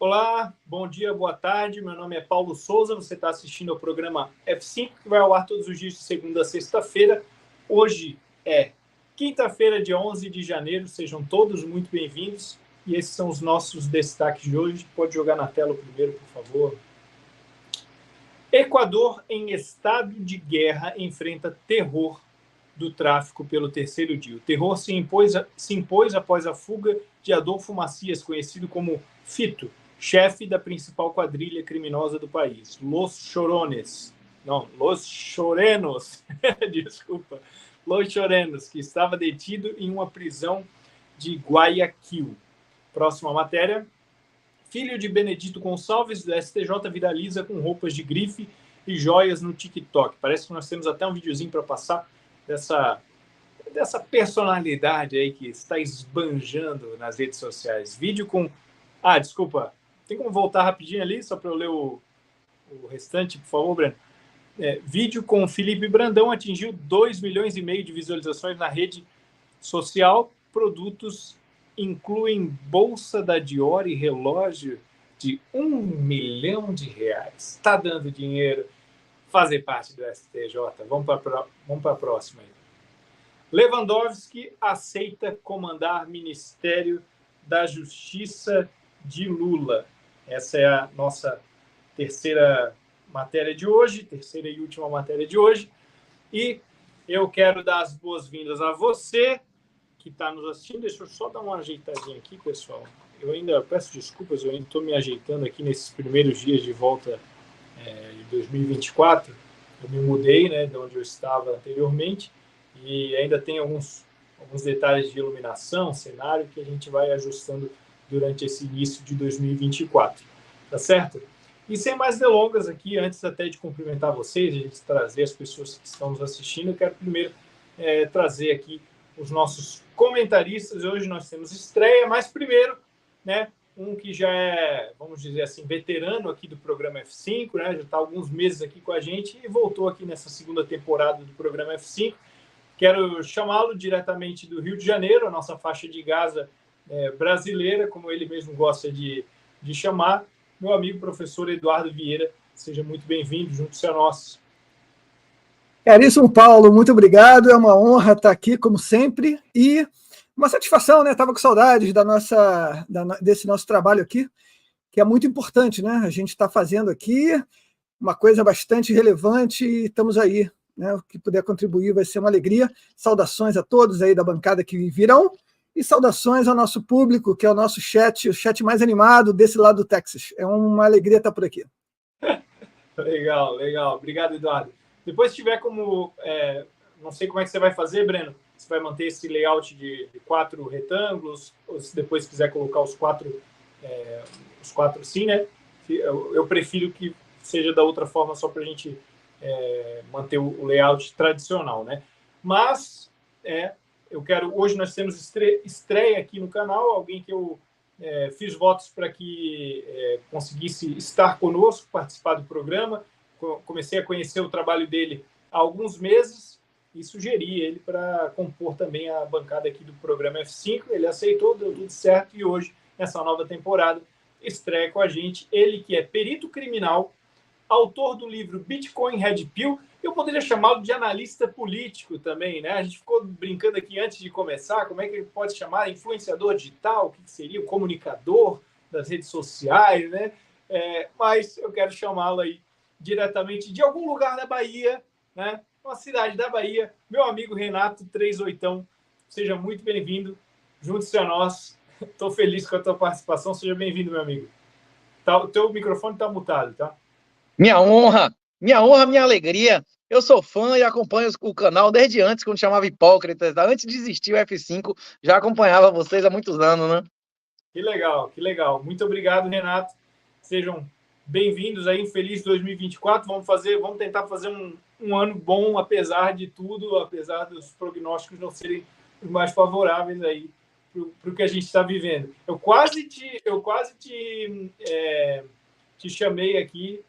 Olá, bom dia, boa tarde. Meu nome é Paulo Souza. Você está assistindo ao programa F5, que vai ao ar todos os dias de segunda a sexta-feira. Hoje é quinta-feira, dia 11 de janeiro. Sejam todos muito bem-vindos. E esses são os nossos destaques de hoje. Pode jogar na tela o primeiro, por favor. Equador, em estado de guerra, enfrenta terror do tráfico pelo terceiro dia. O terror se impôs após a fuga de Adolfo Macias, conhecido como Fito, chefe da principal quadrilha criminosa do país, Los Chorenos, desculpa, Los Chorenos, que estava detido em uma prisão de Guayaquil. Próxima matéria. Filho de Benedito Gonçalves, do STJ, viraliza com roupas de grife e joias no TikTok. Parece que nós temos até um videozinho para passar dessa personalidade aí que está esbanjando nas redes sociais. Vídeo com... desculpa. Tem como voltar rapidinho ali, só para eu ler o restante, por favor, Breno? Vídeo com Felipe Brandão atingiu 2,5 milhões de visualizações na rede social. Produtos incluem bolsa da Dior e relógio de R$ 1 milhão. Está dando dinheiro fazer parte do STJ. Vamos para a próxima aí. Lewandowski aceita comandar Ministério da Justiça de Lula. Essa é a nossa terceira matéria de hoje, terceira e última matéria de hoje. E eu quero dar as boas-vindas a você que está nos assistindo. Deixa eu só dar uma ajeitadinha aqui, pessoal. Eu ainda peço desculpas, eu ainda estou me ajeitando aqui nesses primeiros dias de volta de 2024. Eu me mudei, né, de onde eu estava anteriormente, e ainda tem alguns detalhes de iluminação, cenário, que a gente vai ajustando durante esse início de 2024, tá certo? E sem mais delongas aqui, antes até de cumprimentar vocês, a gente trazer as pessoas que estão nos assistindo, eu quero primeiro trazer aqui os nossos comentaristas. Hoje nós temos estreia, mas primeiro, né, um que já é, vamos dizer assim, veterano aqui do programa F5, né, já está há alguns meses aqui com a gente e voltou aqui nessa segunda temporada do programa F5. Quero chamá-lo diretamente do Rio de Janeiro, a nossa faixa de Gaza brasileira, como ele mesmo gosta de chamar, meu amigo professor Eduardo Vieira. Seja muito bem-vindo, junto-se a nós. Caríssimo Paulo, muito obrigado, é uma honra estar aqui, como sempre, e uma satisfação, né? Estava com saudades desse nosso trabalho aqui, que é muito importante, né? A gente está fazendo aqui uma coisa bastante relevante e estamos aí, né? O que puder contribuir vai ser uma alegria. Saudações a todos aí da bancada que virão e saudações ao nosso público, que é o nosso chat, o chat mais animado desse lado do Texas. É uma alegria estar por aqui. Legal, legal. Obrigado, Eduardo. Depois, se tiver como... não sei como é que você vai fazer, Breno. Você vai manter esse layout de 4 retângulos, ou se depois quiser colocar os quatro sim, né? Eu prefiro que seja da outra forma, só para a gente manter o layout tradicional, né? Mas hoje nós temos estreia aqui no canal, alguém que eu fiz votos para que conseguisse estar conosco, participar do programa. Comecei a conhecer o trabalho dele há alguns meses e sugeri ele para compor também a bancada aqui do programa F5. Ele aceitou, deu tudo certo e hoje, nessa nova temporada, estreia com a gente. Ele que é perito criminal, autor do livro Bitcoin Red Pill. Eu poderia chamá-lo de analista político também, né? A gente ficou brincando aqui antes de começar, como é que ele pode chamar? Influenciador digital, o que seria? O comunicador das redes sociais, né? Mas eu quero chamá-lo aí diretamente de algum lugar da Bahia, né? Uma cidade da Bahia, meu amigo Renato 38. Seja muito bem-vindo, junte-se a nós. Estou feliz com a tua participação, seja bem-vindo, meu amigo. O teu microfone está mutado, tá? Minha honra, minha alegria. Eu sou fã e acompanho o canal desde antes, quando chamava Hipócritas. Antes de existir o F5, já acompanhava vocês há muitos anos, né? Que legal, que legal. Muito obrigado, Renato. Sejam bem-vindos aí, um feliz 2024. Vamos tentar fazer um ano bom, apesar de tudo, apesar dos prognósticos não serem os mais favoráveis aí para o que a gente está vivendo. Eu quase te chamei aqui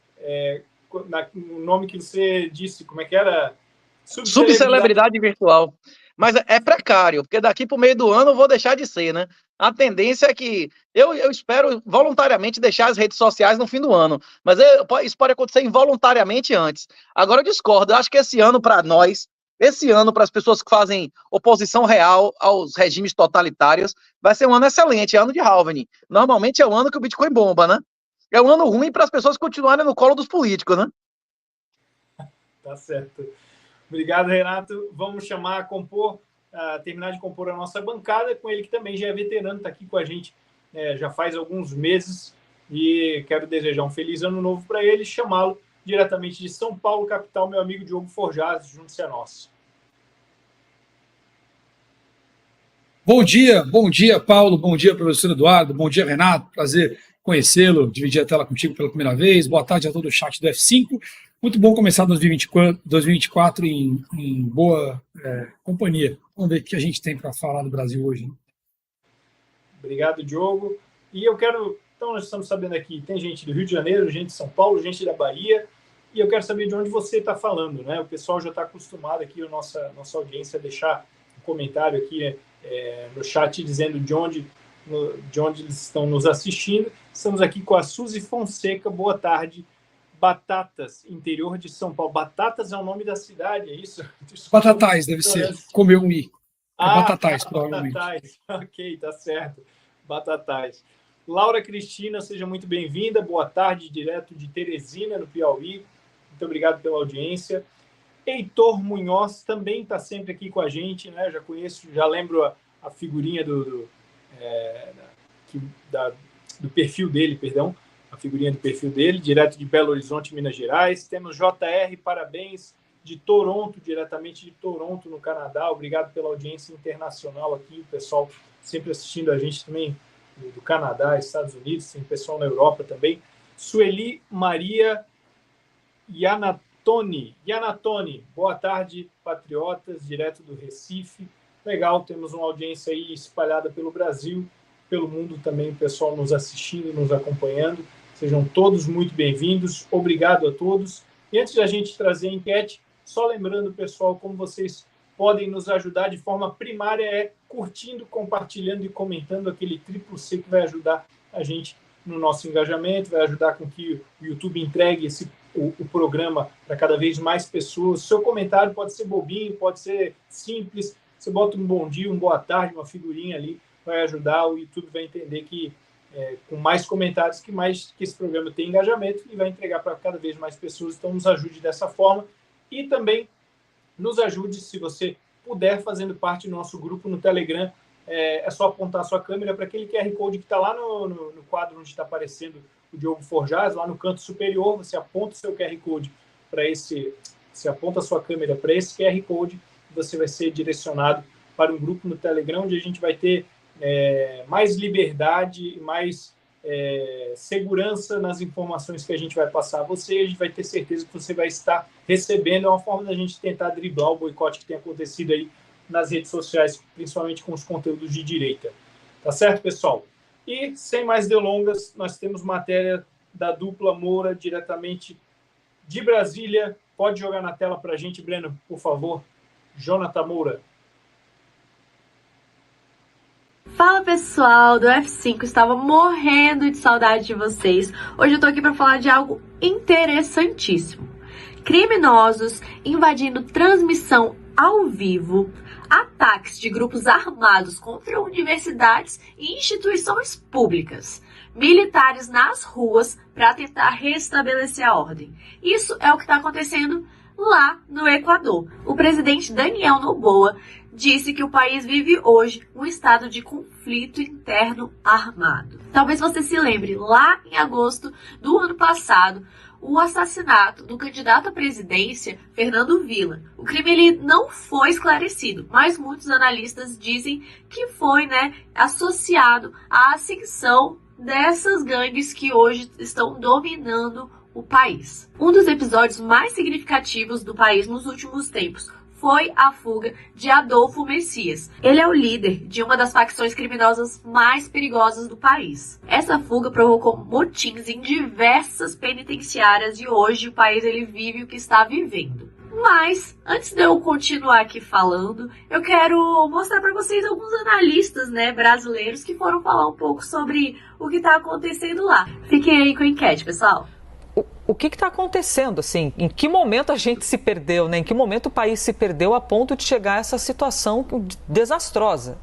no nome que você disse, como é que era? Subcelebridade virtual. mas é precário, porque daqui para o meio do ano eu vou deixar de ser, né? A tendência é que eu espero voluntariamente deixar as redes sociais no fim do ano, mas isso pode acontecer involuntariamente antes. Agora eu discordo, eu acho que esse ano para nós, esse ano para as pessoas que fazem oposição real aos regimes totalitários, vai ser um ano excelente, ano de halving. Normalmente é o ano que o Bitcoin bomba, né? É um ano ruim para as pessoas continuarem no colo dos políticos, né? Tá certo. Obrigado, Renato. Vamos chamar terminar de compor a nossa bancada com ele, que também já é veterano, está aqui com a gente já faz alguns meses, e quero desejar um feliz ano novo para ele, chamá-lo diretamente de São Paulo, capital, meu amigo Diogo Forjaz, junte-se a nós. Bom dia, Paulo, bom dia, professor Eduardo, bom dia, Renato, prazer conhecê-lo, dividir a tela contigo pela primeira vez, boa tarde a todo o chat do F5, muito bom começar 2024 em boa companhia. Vamos ver o que a gente tem para falar do Brasil hoje. Hein? Obrigado, Diogo. E então nós estamos sabendo aqui, tem gente do Rio de Janeiro, gente de São Paulo, gente da Bahia, e eu quero saber de onde você está falando, né? O pessoal já está acostumado aqui, a nossa audiência, a deixar um comentário aqui no chat dizendo de onde eles estão nos assistindo. Estamos aqui com a Suzy Fonseca, boa tarde. Batatas, interior de São Paulo. Batatas é o nome da cidade, é isso? Batatais, deve ser. Comeu um i. Batatais, provavelmente. Batatais, ok, tá certo. Batatais. Laura Cristina, seja muito bem-vinda. Boa tarde, direto de Teresina, no Piauí. Muito obrigado pela audiência. Heitor Munhoz também está sempre aqui com a gente, né? Já lembro a figurinha do perfil dele, perdão. A figurinha do perfil dele, direto de Belo Horizonte, Minas Gerais. Temos JR, parabéns, de Toronto, diretamente de Toronto, no Canadá. Obrigado pela audiência internacional aqui, o pessoal sempre assistindo a gente também do Canadá, Estados Unidos, tem pessoal na Europa também. Sueli Maria Yanatoni, boa tarde, patriotas, direto do Recife. Legal, temos uma audiência aí espalhada pelo Brasil, pelo mundo também, o pessoal nos assistindo, nos acompanhando. Sejam todos muito bem-vindos. Obrigado a todos. E antes de a gente trazer a enquete, só lembrando, pessoal, como vocês podem nos ajudar de forma primária curtindo, compartilhando e comentando aquele C que vai ajudar a gente no nosso engajamento, vai ajudar com que o YouTube entregue o programa para cada vez mais pessoas. Seu comentário pode ser bobinho, pode ser simples. Você bota um bom dia, uma boa tarde, uma figurinha ali, vai ajudar. O YouTube vai entender que com mais comentários que esse programa tem engajamento e vai entregar para cada vez mais pessoas. Então, nos ajude dessa forma e também nos ajude, se você puder, fazendo parte do nosso grupo no Telegram. É só apontar a sua câmera para aquele QR Code que está lá no quadro onde está aparecendo o Diogo Forjaz, lá no canto superior. Você aponta o seu QR Code você aponta a sua câmera para esse QR Code e você vai ser direcionado para um grupo no Telegram, onde a gente vai ter mais liberdade e mais segurança nas informações que a gente vai passar a você. A gente vai ter certeza que você vai estar recebendo. É uma forma da gente tentar driblar o boicote que tem acontecido aí nas redes sociais, principalmente com os conteúdos de direita. Tá certo, pessoal? E, sem mais delongas, nós temos matéria da dupla Moura, diretamente de Brasília. Pode jogar na tela para a gente, Breno, por favor. Jonathan Moura. Fala pessoal do F5, estava morrendo de saudade de vocês. Hoje eu tô aqui para falar de algo interessantíssimo. Criminosos invadindo transmissão ao vivo, ataques de grupos armados contra universidades e instituições públicas, militares nas ruas para tentar restabelecer a ordem. Isso é o que está acontecendo lá no Equador. O presidente Daniel Noboa disse que o país vive hoje um estado de conflito interno armado. Talvez você se lembre, lá em agosto do ano passado, o assassinato do candidato à presidência, Fernando Villa. O crime ele não foi esclarecido, mas muitos analistas dizem que foi associado à ascensão dessas gangues que hoje estão dominando o país. Um dos episódios mais significativos do país nos últimos tempos foi a fuga de Adolfo Messias. Ele é o líder de uma das facções criminosas mais perigosas do país. Essa fuga provocou motins em diversas penitenciárias e hoje o país ele vive o que está vivendo. Mas, antes de eu continuar aqui falando, eu quero mostrar para vocês alguns analistas, né, brasileiros que foram falar um pouco sobre o que está acontecendo lá. Fiquem aí com a enquete, pessoal. O que está acontecendo, assim? Em que momento a gente se perdeu, né? Em que momento o país se perdeu a ponto de chegar a essa situação desastrosa?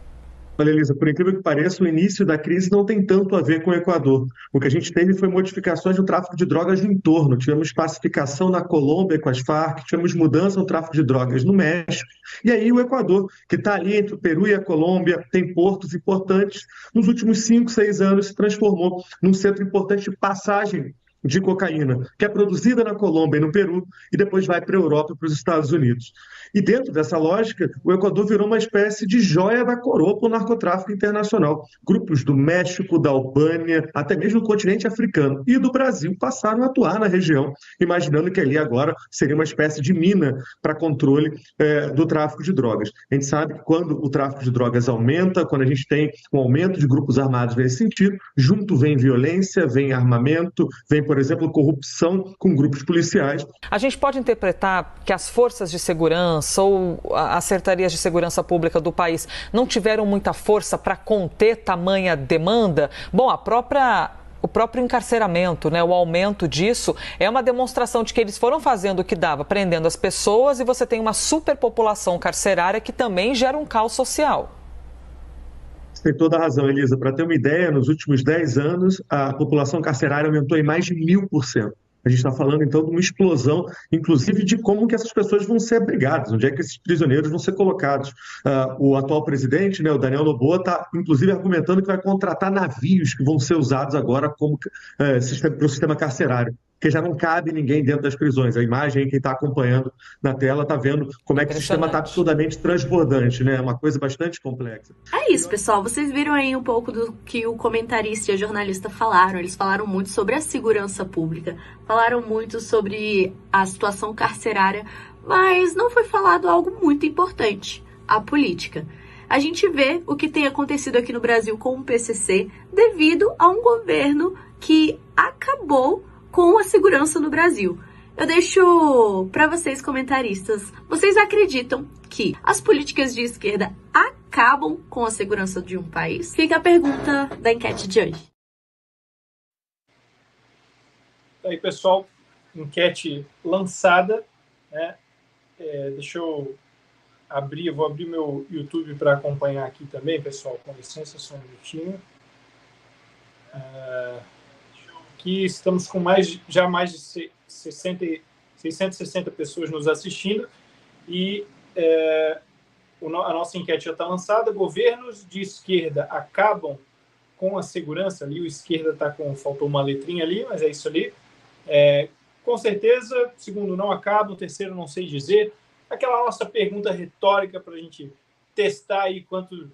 Olha, Elisa, por incrível que pareça, o início da crise não tem tanto a ver com o Equador. O que a gente teve foi modificações no tráfico de drogas no entorno. Tivemos pacificação na Colômbia com as Farc, tivemos mudança no tráfico de drogas no México. E aí o Equador, que está ali entre o Peru e a Colômbia, tem portos importantes, nos últimos 5, 6 anos se transformou num centro importante de passagem de cocaína, que é produzida na Colômbia e no Peru, e depois vai para a Europa e para os Estados Unidos. E dentro dessa lógica, o Equador virou uma espécie de joia da coroa para o narcotráfico internacional. Grupos do México, da Albânia, até mesmo do continente africano e do Brasil passaram a atuar na região, imaginando que ali agora seria uma espécie de mina para controle do tráfico de drogas. A gente sabe que quando o tráfico de drogas aumenta, quando a gente tem um aumento de grupos armados nesse sentido, junto vem violência, vem armamento, vem, por exemplo, corrupção com grupos policiais. A gente pode interpretar que as forças de segurança ou as secretarias de segurança pública do país não tiveram muita força para conter tamanha demanda? Bom, o próprio encarceramento, né, o aumento disso é uma demonstração de que eles foram fazendo o que dava, prendendo as pessoas, e você tem uma superpopulação carcerária que também gera um caos social. Você tem toda a razão, Elisa. Para ter uma ideia, nos últimos 10 anos, a população carcerária aumentou em mais de 1000%. A gente está falando, então, de uma explosão, inclusive, de como que essas pessoas vão ser abrigadas, onde é que esses prisioneiros vão ser colocados. O atual presidente, né, o Daniel Noboa, está, inclusive, argumentando que vai contratar navios que vão ser usados agora como para o sistema carcerário, porque já não cabe ninguém dentro das prisões. A imagem, quem está acompanhando na tela, está vendo como é que o sistema está absurdamente transbordante, né? É uma coisa bastante complexa. É isso, pessoal. Vocês viram aí um pouco do que o comentarista e a jornalista falaram. Eles falaram muito sobre a segurança pública, falaram muito sobre a situação carcerária, mas não foi falado algo muito importante: a política. A gente vê o que tem acontecido aqui no Brasil com o PCC devido a um governo que acabou com a segurança no Brasil. Eu deixo para vocês, comentaristas, vocês acreditam que as políticas de esquerda acabam com a segurança de um país? Fica a pergunta da enquete de hoje. Aí, pessoal, enquete lançada, né? Deixa eu vou abrir meu YouTube para acompanhar aqui também, pessoal, com licença, só um minutinho. Aqui estamos com mais de 660 pessoas nos assistindo, e a nossa enquete já está lançada. Governos de esquerda acabam com a segurança? Ali o esquerda está faltou uma letrinha ali, mas é isso ali. Com certeza. Segundo, não acabam. Terceiro, não sei dizer. Aquela nossa pergunta retórica para a gente testar aí quanto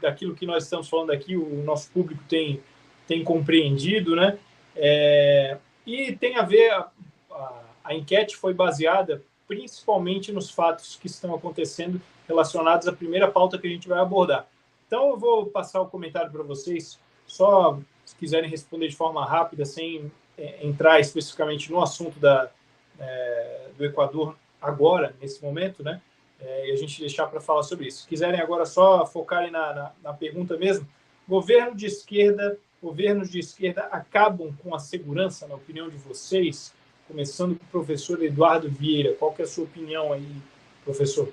daquilo que nós estamos falando aqui o nosso público tem compreendido, né? E tem a ver, a enquete foi baseada principalmente nos fatos que estão acontecendo relacionados à primeira pauta que a gente vai abordar. Então, eu vou passar o comentário para vocês, só se quiserem responder de forma rápida, sem entrar especificamente no assunto do Equador agora, nesse momento, né? E a gente deixar para falar sobre isso. Se quiserem agora só focarem na pergunta mesmo: governos de esquerda acabam com a segurança, na opinião de vocês? Começando com o professor Eduardo Vieira. Qual que é a sua opinião aí, professor?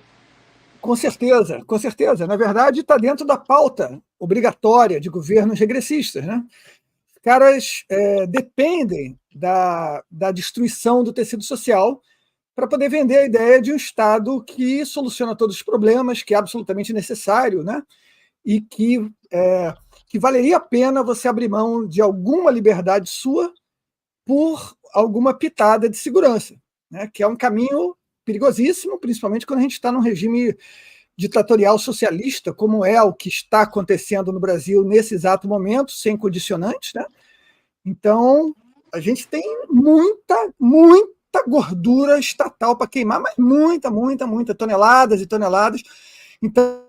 Com certeza, com certeza. Na verdade, está dentro da pauta obrigatória de governos regressistas, né? Os caras dependem da destruição do tecido social para poder vender a ideia de um Estado que soluciona todos os problemas, que é absolutamente necessário, né? E que valeria a pena você abrir mão de alguma liberdade sua por alguma pitada de segurança, né? Que é um caminho perigosíssimo, principalmente quando a gente está num regime ditatorial socialista, como é o que está acontecendo no Brasil nesse exato momento, sem condicionantes, né? Então, a gente tem muita gordura estatal para queimar, mas muita, toneladas e toneladas. Então,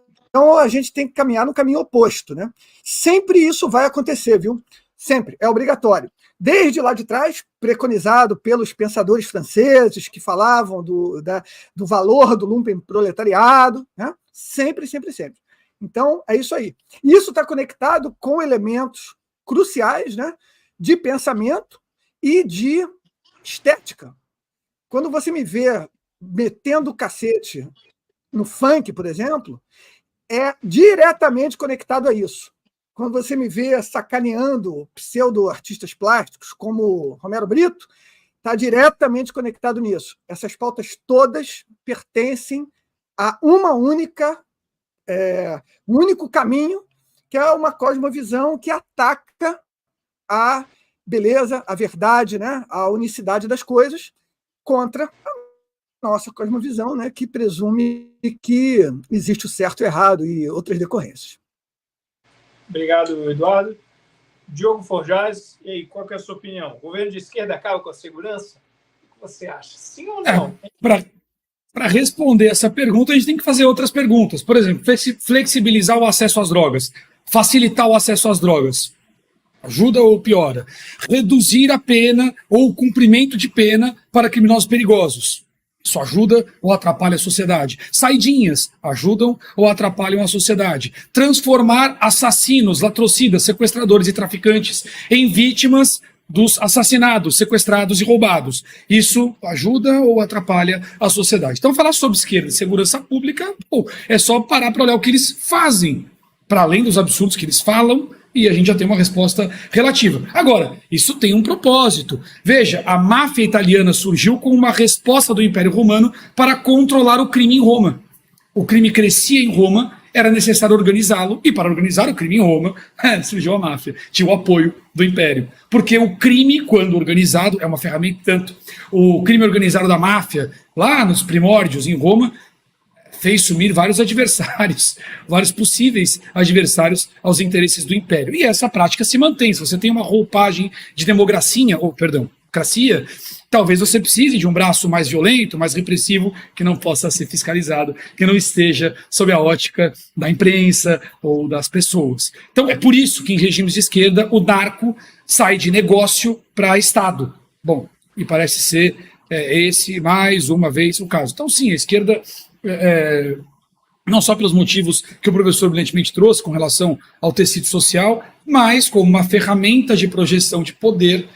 a gente tem que caminhar no caminho oposto, né? Sempre isso vai acontecer, viu? Sempre, é obrigatório. Desde lá de trás, preconizado pelos pensadores franceses que falavam do valor do lumpenproletariado, né? Sempre, sempre, sempre. Então, é isso aí. Isso está conectado com elementos cruciais, né, de pensamento e de estética. Quando você me vê metendo o cacete no funk, por exemplo, é diretamente conectado a isso. Quando você me vê sacaneando pseudo-artistas plásticos como Romero Brito, está diretamente conectado nisso. Essas pautas todas pertencem a um único caminho, que é uma cosmovisão que ataca a beleza, a verdade, né, a unicidade das coisas, contra a nossa cosmovisão, né, que presume que existe o certo e o errado e outras decorrências. Obrigado, Eduardo. Diogo Forjaz, e aí, qual que é a sua opinião? O governo de esquerda acaba com a segurança? O que você acha? Sim ou não? Para responder essa pergunta, a gente tem que fazer outras perguntas. Por exemplo, flexibilizar o acesso às drogas, facilitar o acesso às drogas. Ajuda ou piora? Reduzir a pena ou o cumprimento de pena para criminosos perigosos. Isso ajuda ou atrapalha a sociedade? Saidinhas ajudam ou atrapalham a sociedade? Transformar assassinos, latrocidas, sequestradores e traficantes em vítimas dos assassinados, sequestrados e roubados. Isso ajuda ou atrapalha a sociedade? Então, falar sobre esquerda e segurança pública, é só parar para olhar o que eles fazem, para além dos absurdos que eles falam, e a gente já tem uma resposta relativa. Agora, isso tem um propósito. Veja, a máfia italiana surgiu como uma resposta do Império Romano para controlar o crime em Roma. O crime crescia em Roma, era necessário organizá-lo, e para organizar o crime em Roma, surgiu a máfia. Tinha o apoio do Império. Porque o crime, quando organizado, é uma ferramenta tanto. O crime organizado da máfia, lá nos primórdios em Roma, fez sumir vários adversários, vários possíveis adversários aos interesses do Império. E essa prática se mantém. Se você tem uma roupagem de democracia, talvez você precise de um braço mais violento, mais repressivo, que não possa ser fiscalizado, que não esteja sob a ótica da imprensa ou das pessoas. Então é por isso que em regimes de esquerda o narco sai de negócio para Estado. Bom, e parece ser esse mais uma vez o caso. Então sim, a esquerda... não só pelos motivos que o professor brilhantemente trouxe com relação ao tecido social, mas como uma ferramenta de projeção de poder,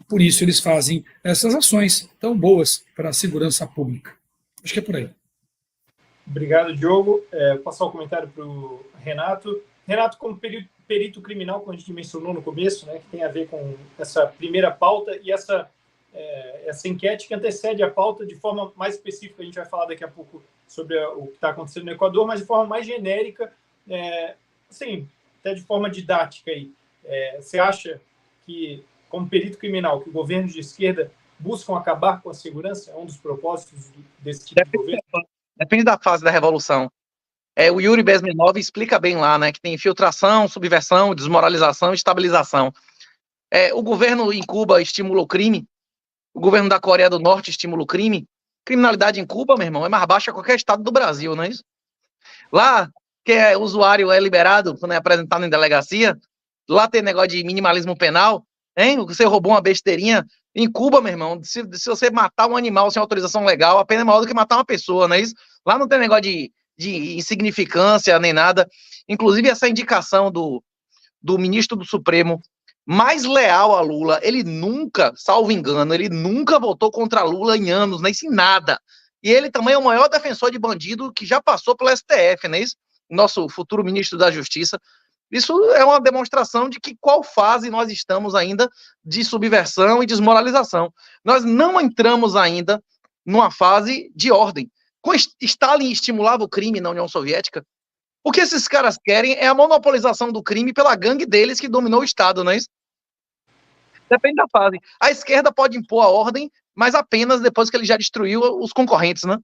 por isso eles fazem essas ações tão boas para a segurança pública. Acho que é por aí. Obrigado, Diogo. Vou passar o comentário para o Renato. Renato, como perito criminal, como a gente mencionou no começo, né, que tem a ver com essa primeira pauta e essa enquete que antecede a pauta de forma mais específica, a gente vai falar daqui a pouco sobre o que está acontecendo no Equador, mas de forma mais genérica, assim, até de forma didática aí. Você acha que, como perito criminal, que o governo de esquerda buscam acabar com a segurança? É um dos propósitos desse tipo de governo? Depende da fase da revolução. O Yuri Bezmenov explica bem lá, né, que tem infiltração, subversão, desmoralização e estabilização. O governo em Cuba estimula o crime, o governo da Coreia do Norte estimula o crime. Criminalidade em Cuba, meu irmão, é mais baixa que qualquer estado do Brasil, não é isso? Lá, que o usuário é liberado quando é apresentado em delegacia, lá tem negócio de minimalismo penal, hein? Você roubou uma besteirinha. Em Cuba, meu irmão, se você matar um animal sem autorização legal, a pena é maior do que matar uma pessoa, não é isso? Lá não tem negócio de insignificância nem nada. Inclusive, essa indicação do ministro do Supremo mais leal a Lula, ele nunca, salvo engano, ele nunca votou contra Lula em anos, nem em nada. E ele também é o maior defensor de bandido que já passou pelo STF, não é isso? Nosso futuro ministro da Justiça. Isso é uma demonstração de que qual fase nós estamos ainda de subversão e desmoralização. Nós não entramos ainda numa fase de ordem. Quando Stalin estimulava o crime na União Soviética, o que esses caras querem é a monopolização do crime pela gangue deles que dominou o Estado, não é isso? Depende da fase. A esquerda pode impor a ordem, mas apenas depois que ele já destruiu os concorrentes, né?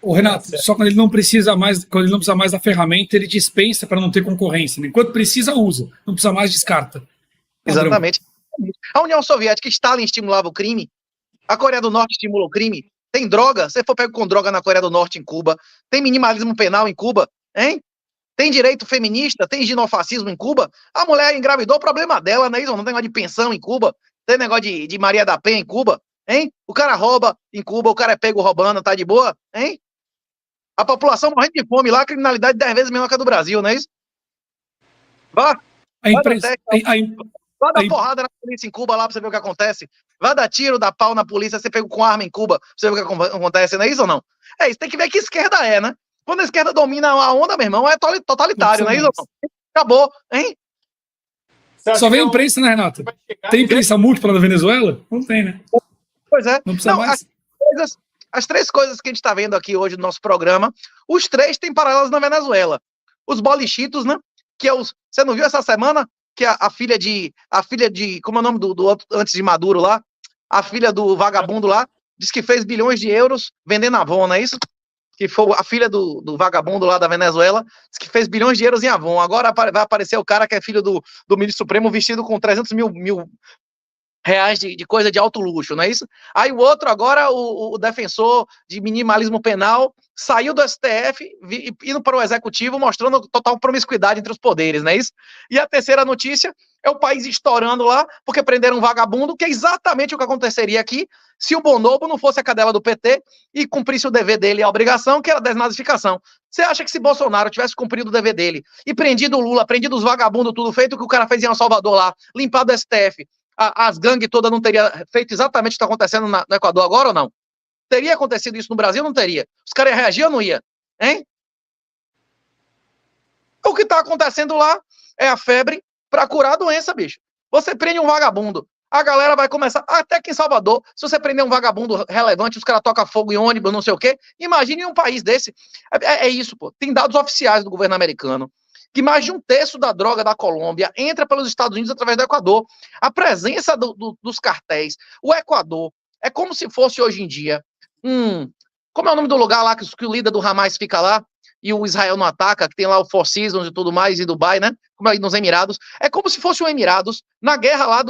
O Renato, só quando ele não precisa mais, da ferramenta, ele dispensa para não ter concorrência. Enquanto precisa, usa. Não precisa mais, descarta. Exatamente. A União Soviética, Stalin estimulava o crime. A Coreia do Norte estimula o crime. Tem droga? Se for pego com droga na Coreia do Norte, em Cuba. Tem minimalismo penal em Cuba, hein? Tem direito feminista, tem ginofascismo em Cuba. A mulher engravidou, o problema dela, não é isso? Não tem negócio de pensão em Cuba, tem negócio de Maria da Penha em Cuba, hein? O cara rouba em Cuba, o cara é pego roubando, tá de boa, hein? A população morrendo de fome lá, a criminalidade 10 vezes menor que a do Brasil, não é isso? Vá, vai dar porrada na polícia em Cuba lá pra você ver o que acontece. Vai dar tiro, dar pau na polícia, você pega com arma em Cuba pra você ver o que acontece, não é isso ou não? É isso, tem que ver que esquerda é, né? Quando a esquerda domina a onda, meu irmão, é totalitário, não é isso ou não? Acabou, hein? Só vem imprensa, né, Renato? Tem imprensa múltipla na Venezuela? Não tem, né? Pois é. Não precisa mais. As 3 coisas que a gente está vendo aqui hoje no nosso programa, os 3 têm paralelos na Venezuela. Os bolichitos, né? Que é os. Você não viu essa semana que a filha de. Como é o nome do outro antes de Maduro lá? A filha do vagabundo lá, diz que fez bilhões de euros vendendo Avon, não é isso? Que foi a filha do vagabundo lá da Venezuela, diz que fez bilhões de euros em Avon. Agora vai aparecer o cara que é filho do ministro Supremo vestido com 300 mil reais de coisa de alto luxo, não é isso? Aí o outro agora, o defensor de minimalismo penal, saiu do STF, indo para o Executivo, mostrando total promiscuidade entre os poderes, não é isso? E a terceira notícia é o país estourando lá, porque prenderam um vagabundo, que é exatamente o que aconteceria aqui, se o Bonobo não fosse a cadela do PT e cumprisse o dever dele, a obrigação, que era a desnazificação. Você acha que se Bolsonaro tivesse cumprido o dever dele e prendido o Lula, prendido os vagabundos, tudo feito o que o cara fez em El Salvador lá, limpado o STF, as gangues todas não teriam feito exatamente o que está acontecendo no Equador agora ou não? Teria acontecido isso no Brasil ou não teria? Os caras iam reagir ou não ia? Hein? O que está acontecendo lá é a febre para curar a doença, bicho. Você prende um vagabundo, a galera vai começar, até aqui em Salvador, se você prender um vagabundo relevante, os caras tocam fogo em ônibus, não sei o quê, imagine um país desse. É isso, pô. Tem dados oficiais do governo americano, que mais de 1/3 da droga da Colômbia entra pelos Estados Unidos através do Equador. A presença dos cartéis, o Equador, é como se fosse hoje em dia, como é o nome do lugar lá que o líder do Hamas fica lá, e o Israel não ataca, que tem lá o Four Seasons e tudo mais, em Dubai, né? Como é nos Emirados. É como se fosse o Emirados na guerra lá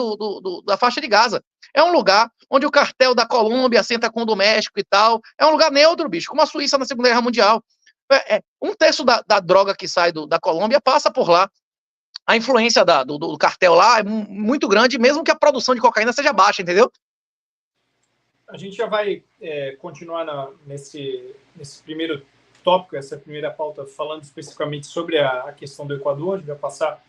da faixa de Gaza. É um lugar onde o cartel da Colômbia senta com o do México e tal. É um lugar neutro, bicho, como a Suíça na Segunda Guerra Mundial. 1/3 da droga que sai da Colômbia passa por lá. A influência do cartel lá é muito grande, mesmo que a produção de cocaína seja baixa, entendeu? A gente já vai continuar nesse primeiro tópico, essa primeira pauta, falando especificamente sobre a questão do Equador. A gente vai passar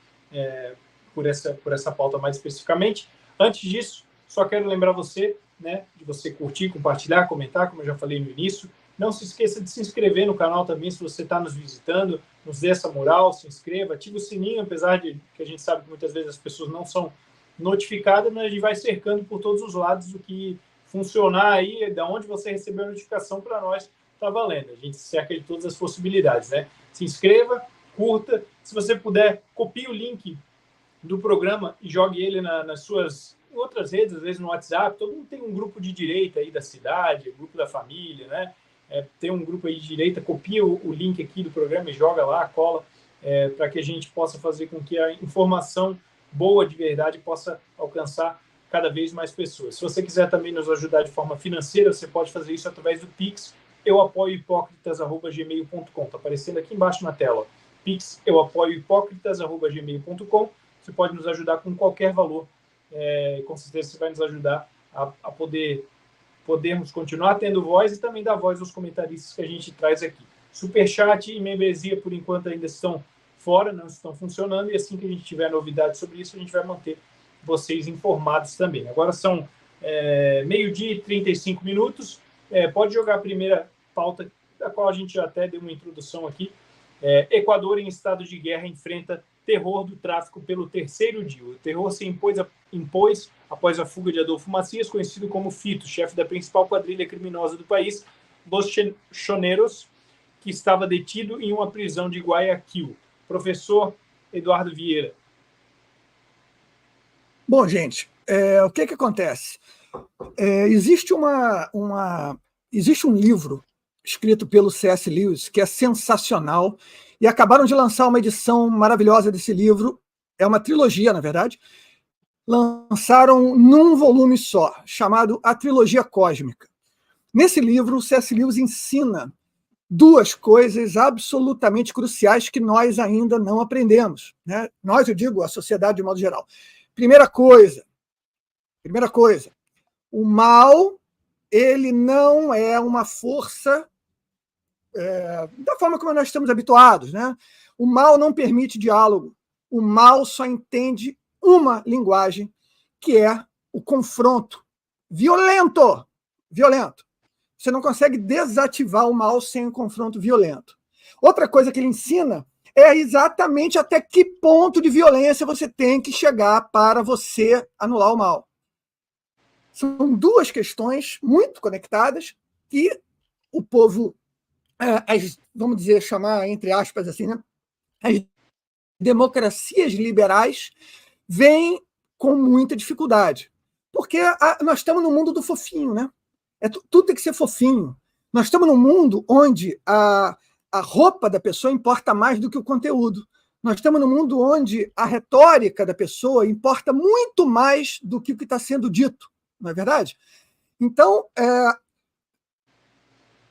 por essa pauta mais especificamente. Antes disso, só quero lembrar você, né, de você curtir, compartilhar, comentar, como eu já falei no início. Não se esqueça de se inscrever no canal também, se você está nos visitando, nos dê essa moral, se inscreva, ative o sininho, apesar de que a gente sabe que muitas vezes as pessoas não são notificadas, mas a gente vai cercando por todos os lados o que funcionar aí, da onde você recebeu a notificação para nós, está valendo. A gente cerca de todas as possibilidades, né? Se inscreva, curta, se você puder, copie o link do programa e jogue ele nas suas outras redes, às vezes no WhatsApp. Todo mundo tem um grupo de direita aí da cidade, grupo da família, né? Tem um grupo aí de direita, copia o link aqui do programa e joga lá, cola, para que a gente possa fazer com que a informação boa de verdade possa alcançar cada vez mais pessoas. Se você quiser também nos ajudar de forma financeira, você pode fazer isso através do Pix, euapoiohipócritas@gmail.com. Está aparecendo aqui embaixo na tela. Pix, euapoiohipócritas@gmail.com. Você pode nos ajudar com qualquer valor. Com certeza você vai nos ajudar a podermos continuar tendo voz e também dar voz aos comentaristas que a gente traz aqui. Superchat e membresia, por enquanto, ainda estão fora, não estão funcionando, e assim que a gente tiver novidades sobre isso, a gente vai manter vocês informados também. Agora são 12h e 35 minutos. Pode jogar a primeira pauta, da qual a gente já até deu uma introdução aqui. Equador, em estado de guerra, enfrenta terror do tráfico pelo terceiro dia. O terror se impôs após a fuga de Adolfo Macias, conhecido como Fito, chefe da principal quadrilha criminosa do país, Los Choneros, que estava detido em uma prisão de Guayaquil. Professor Eduardo Vieira. Bom, gente, o que acontece? Existe existe um livro escrito pelo C.S. Lewis que é sensacional e acabaram de lançar uma edição maravilhosa desse livro. É uma trilogia, na verdade. Lançaram num volume só, chamado A Trilogia Cósmica. Nesse livro, o C.S. Lewis ensina duas coisas absolutamente cruciais que nós ainda não aprendemos, né? Nós, eu digo, a sociedade de modo geral. Primeira coisa, o mal, ele não é uma força da forma como nós estamos habituados, né? O mal não permite diálogo. O mal só entende uma linguagem, que é o confronto violento. Você não consegue desativar o mal sem um confronto violento. Outra coisa que ele ensina é exatamente até que ponto de violência você tem que chegar para você anular o mal. São duas questões muito conectadas que o povo, vamos dizer, chamar entre aspas assim, né? As democracias liberais vêm com muita dificuldade. Porque nós estamos no mundo do fofinho, né? Tudo tem que ser fofinho. Nós estamos num mundo onde a roupa da pessoa importa mais do que o conteúdo. Nós estamos num mundo onde a retórica da pessoa importa muito mais do que o que está sendo dito, não é verdade? Então,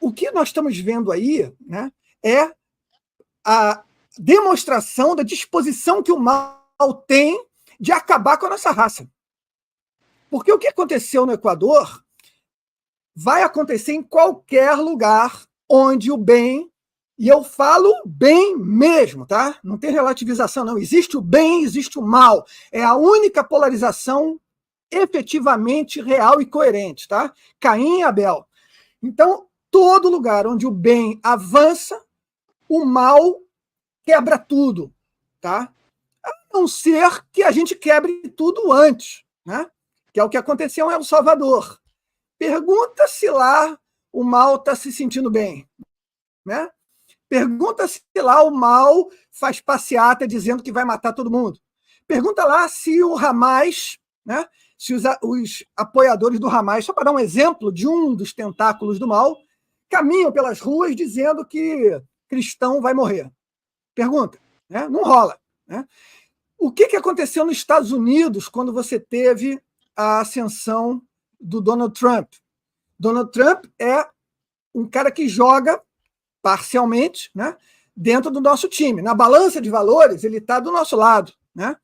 o que nós estamos vendo aí, né, é a demonstração da disposição que o mal tem de acabar com a nossa raça. Porque o que aconteceu no Equador vai acontecer em qualquer lugar onde o bem, e eu falo bem mesmo, tá? Não tem relativização, não. Existe o bem, existe o mal. É a única polarização efetivamente real e coerente, tá? Caim e Abel. Então, todo lugar onde o bem avança, o mal quebra tudo, tá? A não ser que a gente quebre tudo antes, né? Que é o que aconteceu em El Salvador. Pergunta se lá o mal está se sentindo bem, né? Pergunta se lá o mal faz passeata dizendo que vai matar todo mundo. Pergunta lá se o Hamas, né? Se os apoiadores do Hamas, só para dar um exemplo de um dos tentáculos do mal, caminham pelas ruas dizendo que cristão vai morrer. Pergunta, né? Não rola, né? O que aconteceu nos Estados Unidos quando você teve a ascensão do Donald Trump? Donald Trump é um cara que joga parcialmente, né, dentro do nosso time. Na balança de valores, ele está do nosso lado, né,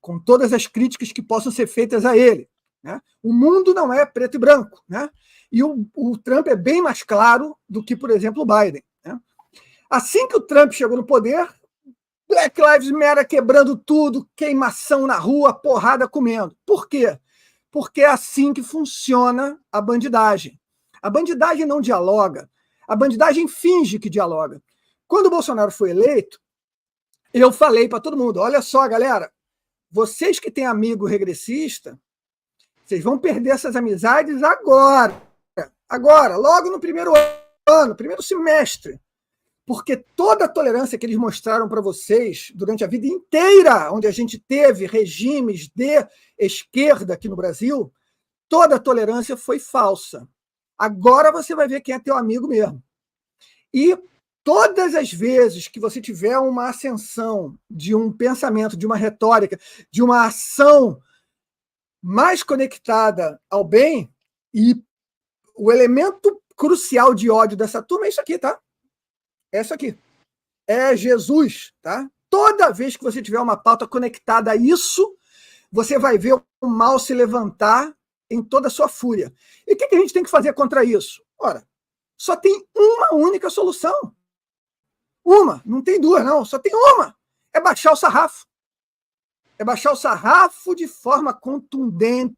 com todas as críticas que possam ser feitas a ele, né? O mundo não é preto e branco, né? E o Trump é bem mais claro do que, por exemplo, o Biden, né? Assim que o Trump chegou no poder, Black Lives Matter quebrando tudo, queimação na rua, porrada comendo. Por quê? Porque é assim que funciona a bandidagem. A bandidagem não dialoga. A bandidagem finge que dialoga. Quando o Bolsonaro foi eleito, eu falei para todo mundo, olha só, galera, vocês que têm amigo regressista, vocês vão perder essas amizades agora, logo no primeiro ano, primeiro semestre. Porque toda a tolerância que eles mostraram para vocês durante a vida inteira, onde a gente teve regimes de esquerda aqui no Brasil, toda a tolerância foi falsa. Agora você vai ver quem é teu amigo mesmo. E todas as vezes que você tiver uma ascensão de um pensamento, de uma retórica, de uma ação mais conectada ao bem, e o elemento crucial de ódio dessa turma é isso aqui, tá? É isso aqui. É Jesus, tá? Toda vez que você tiver uma pauta conectada a isso, você vai ver o mal se levantar em toda a sua fúria. E o que a gente tem que fazer contra isso? Ora, só tem uma única solução. Uma, não tem duas, não. Só tem uma. É baixar o sarrafo. É baixar o sarrafo de forma contundente.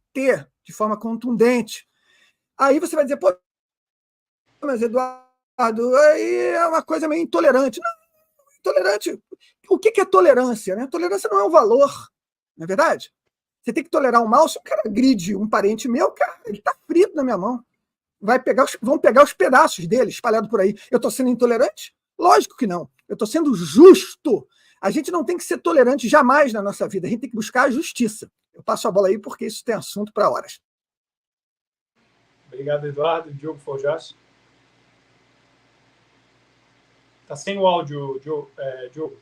De forma contundente. Aí você vai dizer, pô, mas Eduardo, aí é uma coisa meio intolerante. Não, intolerante. O que é tolerância, né? Tolerância não é um valor, não é verdade? Você tem que tolerar o mal. Se o cara agride um parente meu, cara, ele está frito na minha mão. Vão pegar os pedaços dele espalhados por aí. Eu estou sendo intolerante? Lógico que não. Eu estou sendo justo. A gente não tem que ser tolerante jamais na nossa vida. A gente tem que buscar a justiça. Eu passo a bola aí porque isso tem assunto para horas. Obrigado, Eduardo. Diogo Forjaço. Está sem o áudio, Diogo.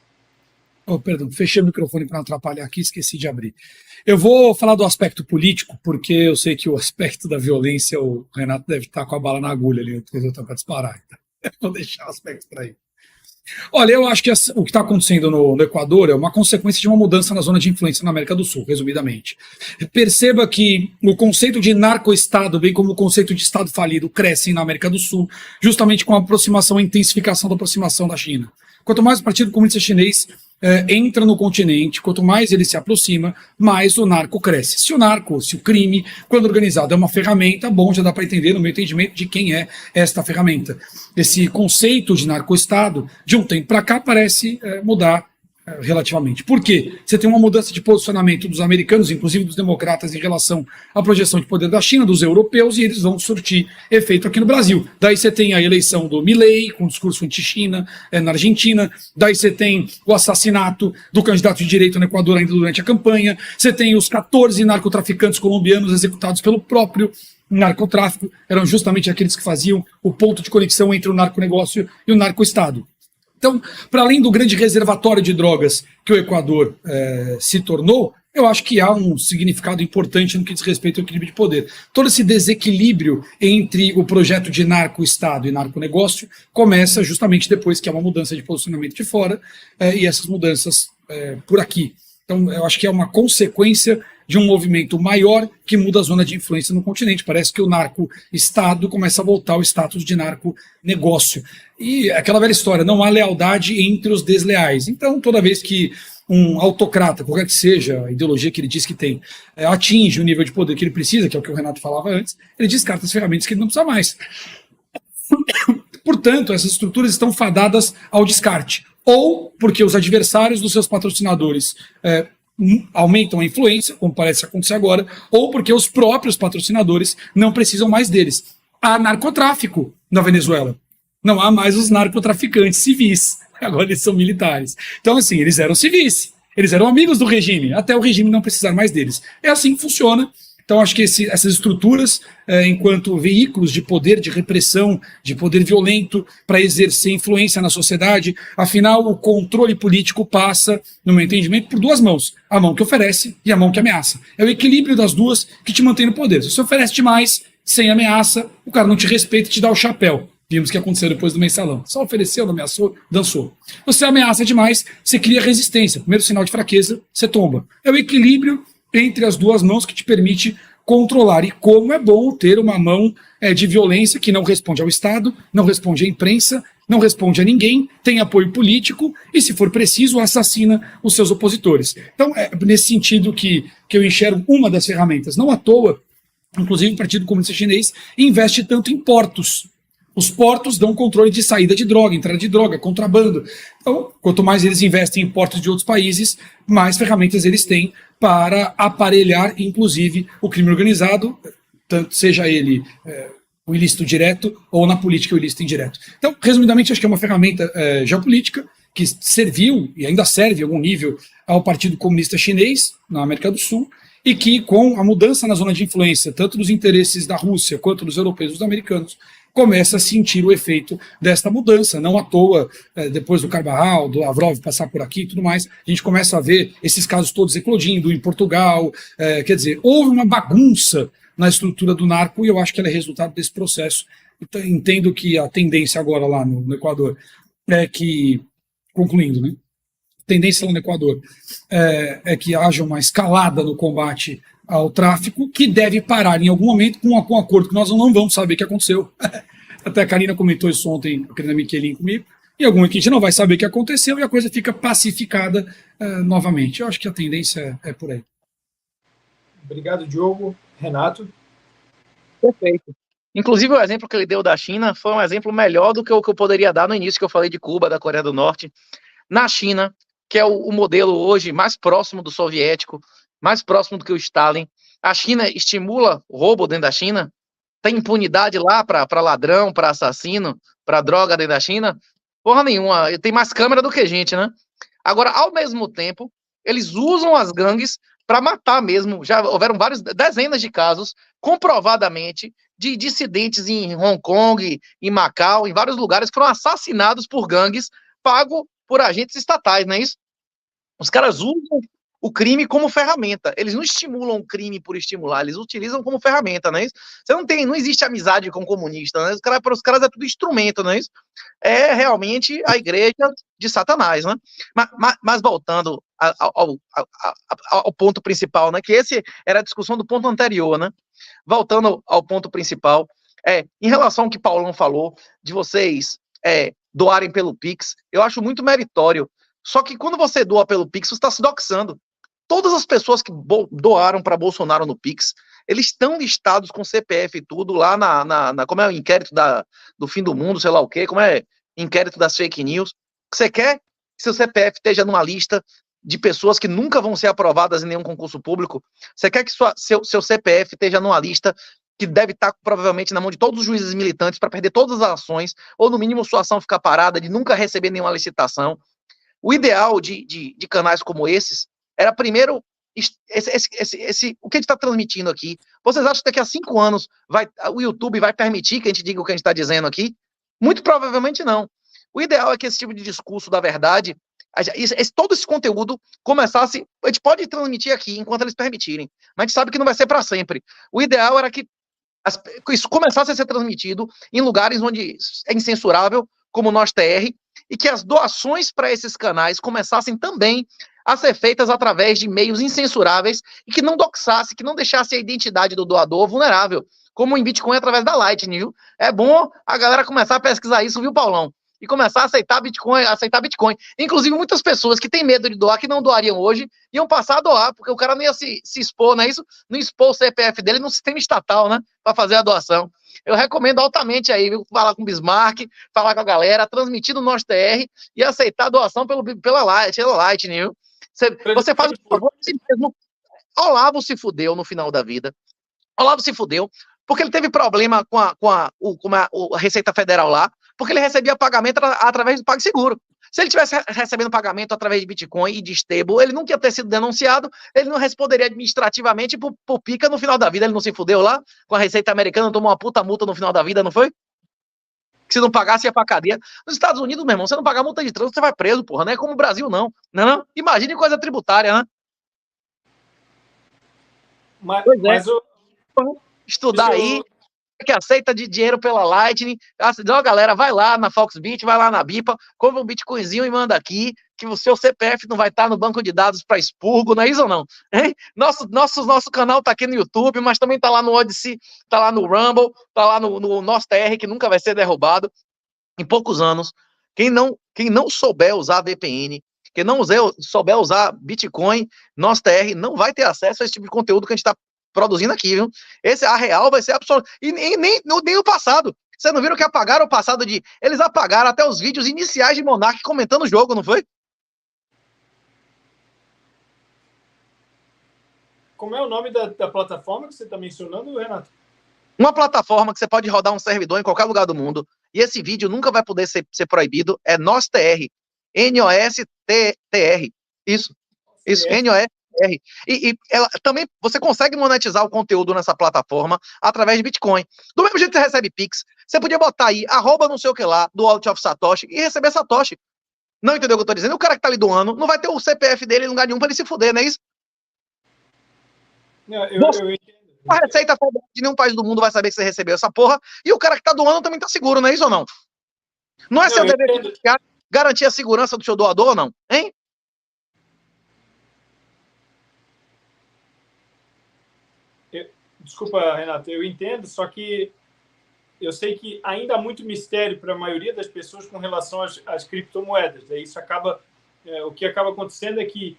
Oh, perdão, fechei o microfone para não atrapalhar aqui, esqueci de abrir. Eu vou falar do aspecto político, porque eu sei que o aspecto da violência, o Renato deve estar com a bala na agulha ali, para disparar. Vou deixar aspectos para aí. Olha, eu acho que o que está acontecendo no Equador é uma consequência de uma mudança na zona de influência na América do Sul, resumidamente. Perceba que o conceito de narco-estado, bem como o conceito de estado falido, crescem na América do Sul, justamente com a aproximação, a intensificação da aproximação da China. Quanto mais o Partido Comunista Chinês entra no continente, quanto mais ele se aproxima, mais o narco cresce. Se o crime, quando organizado, é uma ferramenta, bom, já dá para entender no meu entendimento de quem é esta ferramenta. Esse conceito de narco-estado, de um tempo para cá, parece mudar relativamente. Por quê? Você tem uma mudança de posicionamento dos americanos, inclusive dos democratas, em relação à projeção de poder da China, dos europeus, e eles vão surtir efeito aqui no Brasil. Daí você tem a eleição do Milei, com discurso anti-China na Argentina, daí você tem o assassinato do candidato de direita no Equador ainda durante a campanha, você tem os 14 narcotraficantes colombianos executados pelo próprio narcotráfico, eram justamente aqueles que faziam o ponto de conexão entre o narconegócio e o narco-estado. Então, para além do grande reservatório de drogas que o Equador se tornou, eu acho que há um significado importante no que diz respeito ao equilíbrio de poder. Todo esse desequilíbrio entre o projeto de narco-estado e narco-negócio começa justamente depois que há uma mudança de posicionamento de fora e essas mudanças por aqui. Então, eu acho que é uma consequência de um movimento maior que muda a zona de influência no continente. Parece que o narco-estado começa a voltar ao status de narco-negócio. E aquela velha história, não há lealdade entre os desleais. Então, toda vez que um autocrata, qualquer que seja a ideologia que ele diz que tem, atinge o nível de poder que ele precisa, que é o que o Renato falava antes, ele descarta as ferramentas que ele não precisa mais. Portanto, essas estruturas estão fadadas ao descarte. Ou porque os adversários dos seus patrocinadores aumentam a influência, como parece acontecer agora, ou porque os próprios patrocinadores não precisam mais deles. Há narcotráfico na Venezuela. Não há mais os narcotraficantes civis. Agora eles são militares. Então, assim, eles eram civis. Eles eram amigos do regime, até o regime não precisar mais deles. É assim que funciona. Então, acho que essas estruturas, enquanto veículos de poder, de repressão, de poder violento para exercer influência na sociedade, afinal, o controle político passa, no meu entendimento, por duas mãos. A mão que oferece e a mão que ameaça. É o equilíbrio das duas que te mantém no poder. Se você oferece demais, sem ameaça, o cara não te respeita e te dá o chapéu. Vimos o que aconteceu depois do mensalão. Só ofereceu, não ameaçou, dançou. Você ameaça demais, você cria resistência. Primeiro sinal de fraqueza, você tomba. É o equilíbrio entre as duas mãos que te permite controlar. E como é bom ter uma mão de violência que não responde ao Estado, não responde à imprensa, não responde a ninguém, tem apoio político e, se for preciso, assassina os seus opositores. Então, é nesse sentido que eu enxergo uma das ferramentas. Não à toa, inclusive o Partido Comunista Chinês investe tanto em portos. Os portos dão controle de saída de droga, entrada de droga, contrabando. Então, quanto mais eles investem em portos de outros países, mais ferramentas eles têm para aparelhar, inclusive, o crime organizado, tanto seja ele o ilícito direto ou na política o ilícito indireto. Então, resumidamente, acho que é uma ferramenta geopolítica que serviu e ainda serve em algum nível ao Partido Comunista Chinês na América do Sul, e que, com a mudança na zona de influência, tanto dos interesses da Rússia quanto dos europeus e dos americanos, começa a sentir o efeito desta mudança. Não à toa, depois do Carvajal, do Lavrov passar por aqui e tudo mais, a gente começa a ver esses casos todos eclodindo em Portugal. Quer dizer, houve uma bagunça na estrutura do narco e eu acho que ela é resultado desse processo. Então, entendo que a tendência agora lá no Equador é que, concluindo, né? Tendência lá no Equador é que haja uma escalada no combate ao tráfico, que deve parar em algum momento com um acordo que nós não vamos saber o que aconteceu. Até a Karina comentou isso ontem, a Karina Michelin comigo, em algum momento que a gente não vai saber o que aconteceu e a coisa fica pacificada novamente. Eu acho que a tendência é por aí. Obrigado, Diogo. Renato? Perfeito. Inclusive, o exemplo que ele deu da China foi um exemplo melhor do que o que eu poderia dar no início, que eu falei de Cuba, da Coreia do Norte. Na China, que é o modelo hoje mais próximo do soviético, mais próximo do que o Stalin, a China estimula o roubo dentro da China, tem impunidade lá para ladrão, para assassino, para droga dentro da China, porra nenhuma, tem mais câmera do que gente, né? Agora, ao mesmo tempo, eles usam as gangues para matar mesmo, já houveram dezenas de casos, comprovadamente, de dissidentes em Hong Kong, em Macau, em vários lugares, que foram assassinados por gangues, pago por agentes estatais, não é isso? Os caras usam o crime como ferramenta. Eles não estimulam o crime por estimular, eles utilizam como ferramenta, não é isso? Não existe amizade com comunista, né? Para os caras é tudo instrumento, não é isso? É realmente a igreja de Satanás, né? Mas voltando ao ponto principal, né? Que esse era a discussão do ponto anterior, né? Voltando ao ponto principal, em relação ao que Paulão falou, de vocês doarem pelo Pix, eu acho muito meritório. Só que quando você doa pelo Pix, você está se doxando. Todas as pessoas que doaram para Bolsonaro no Pix, eles estão listados com CPF e tudo lá como é o inquérito do fim do mundo, sei lá o quê, como é inquérito das fake news. Você quer que seu CPF esteja numa lista de pessoas que nunca vão ser aprovadas em nenhum concurso público? Você quer que seu CPF esteja numa lista que deve estar provavelmente na mão de todos os juízes militantes para perder todas as ações, ou no mínimo sua ação ficar parada, de nunca receber nenhuma licitação? O ideal de canais como esses era, primeiro, o que a gente está transmitindo aqui. Vocês acham que daqui a 5 anos o YouTube vai permitir que a gente diga o que a gente está dizendo aqui? Muito provavelmente não. O ideal é que esse tipo de discurso da verdade, todo esse conteúdo começasse, a gente pode transmitir aqui enquanto eles permitirem, mas a gente sabe que não vai ser para sempre. O ideal era que isso começasse a ser transmitido em lugares onde é incensurável, como o Nós TR, e que as doações para esses canais começassem também a ser feitas através de meios incensuráveis e que não doxasse, que não deixasse a identidade do doador vulnerável, como em Bitcoin através da Lightning, viu? É bom a galera começar a pesquisar isso, viu, Paulão? E começar a aceitar Bitcoin. Inclusive, muitas pessoas que têm medo de doar, que não doariam hoje, iam passar a doar, porque o cara não ia se expor, não é isso? Não expor o CPF dele no sistema estatal, né? Para fazer a doação. Eu recomendo altamente aí, viu? Falar com o Bismarck, falar com a galera, transmitir no Nós TR e aceitar a doação pela Lightning, viu? Você faz um favor a si mesmo. Olavo se fudeu no final da vida. Olavo se fudeu porque ele teve problema com a Receita Federal lá, porque ele recebia pagamento através do PagSeguro. Se ele tivesse recebendo pagamento através de Bitcoin e de stable, ele nunca ia ter sido denunciado, ele não responderia administrativamente por pica no final da vida. Ele não se fudeu lá com a Receita Americana, tomou uma puta multa no final da vida, não foi? Que se não pagasse, ia pra cadeia. Nos Estados Unidos, meu irmão, você não pagar multa de trânsito, você vai preso, porra. Não é como o Brasil, não. Não? Imagine coisa tributária, né? Mas estudar aí, que aceita de dinheiro pela Lightning, galera, vai lá na Foxbit, vai lá na Bipa, compra um Bitcoinzinho e manda aqui, que o seu CPF não vai estar no banco de dados para expurgo, não é isso ou não? Hein? Nosso canal tá aqui no YouTube, mas também tá lá no Odyssey, tá lá no Rumble, tá lá no Nós TR, que nunca vai ser derrubado em poucos anos. Quem não souber usar VPN, quem não souber usar Bitcoin, Nós TR, não vai ter acesso a esse tipo de conteúdo que a gente tá produzindo aqui, viu? A real vai ser absoluta. E nem o passado. Vocês não viram que apagaram o passado de... Eles apagaram até os vídeos iniciais de Monark comentando o jogo, não foi? Como é o nome da plataforma que você está mencionando, Renato? Uma plataforma que você pode rodar um servidor em qualquer lugar do mundo. E esse vídeo nunca vai poder ser proibido. É Nós TR. NOSTR. Isso, NOSTR. E ela também, você consegue monetizar o conteúdo nessa plataforma através de Bitcoin. Do mesmo jeito que você recebe Pix, você podia botar aí, @ não sei o que lá, do Wallet of Satoshi, e receber Satoshi. Não entendeu o que eu tô dizendo? O cara que tá ali doando, não vai ter o CPF dele em lugar nenhum pra ele se fuder, não é isso? Não, eu entendo. A Receita Federal de nenhum país do mundo vai saber que você recebeu essa porra, e o cara que tá doando também tá seguro, não é isso ou não? Não é seu dever garantir a segurança do seu doador ou não? Hein? Desculpa, Renato, eu entendo, só que eu sei que ainda há muito mistério para a maioria das pessoas com relação às criptomoedas. Daí isso acaba, o que acaba acontecendo é que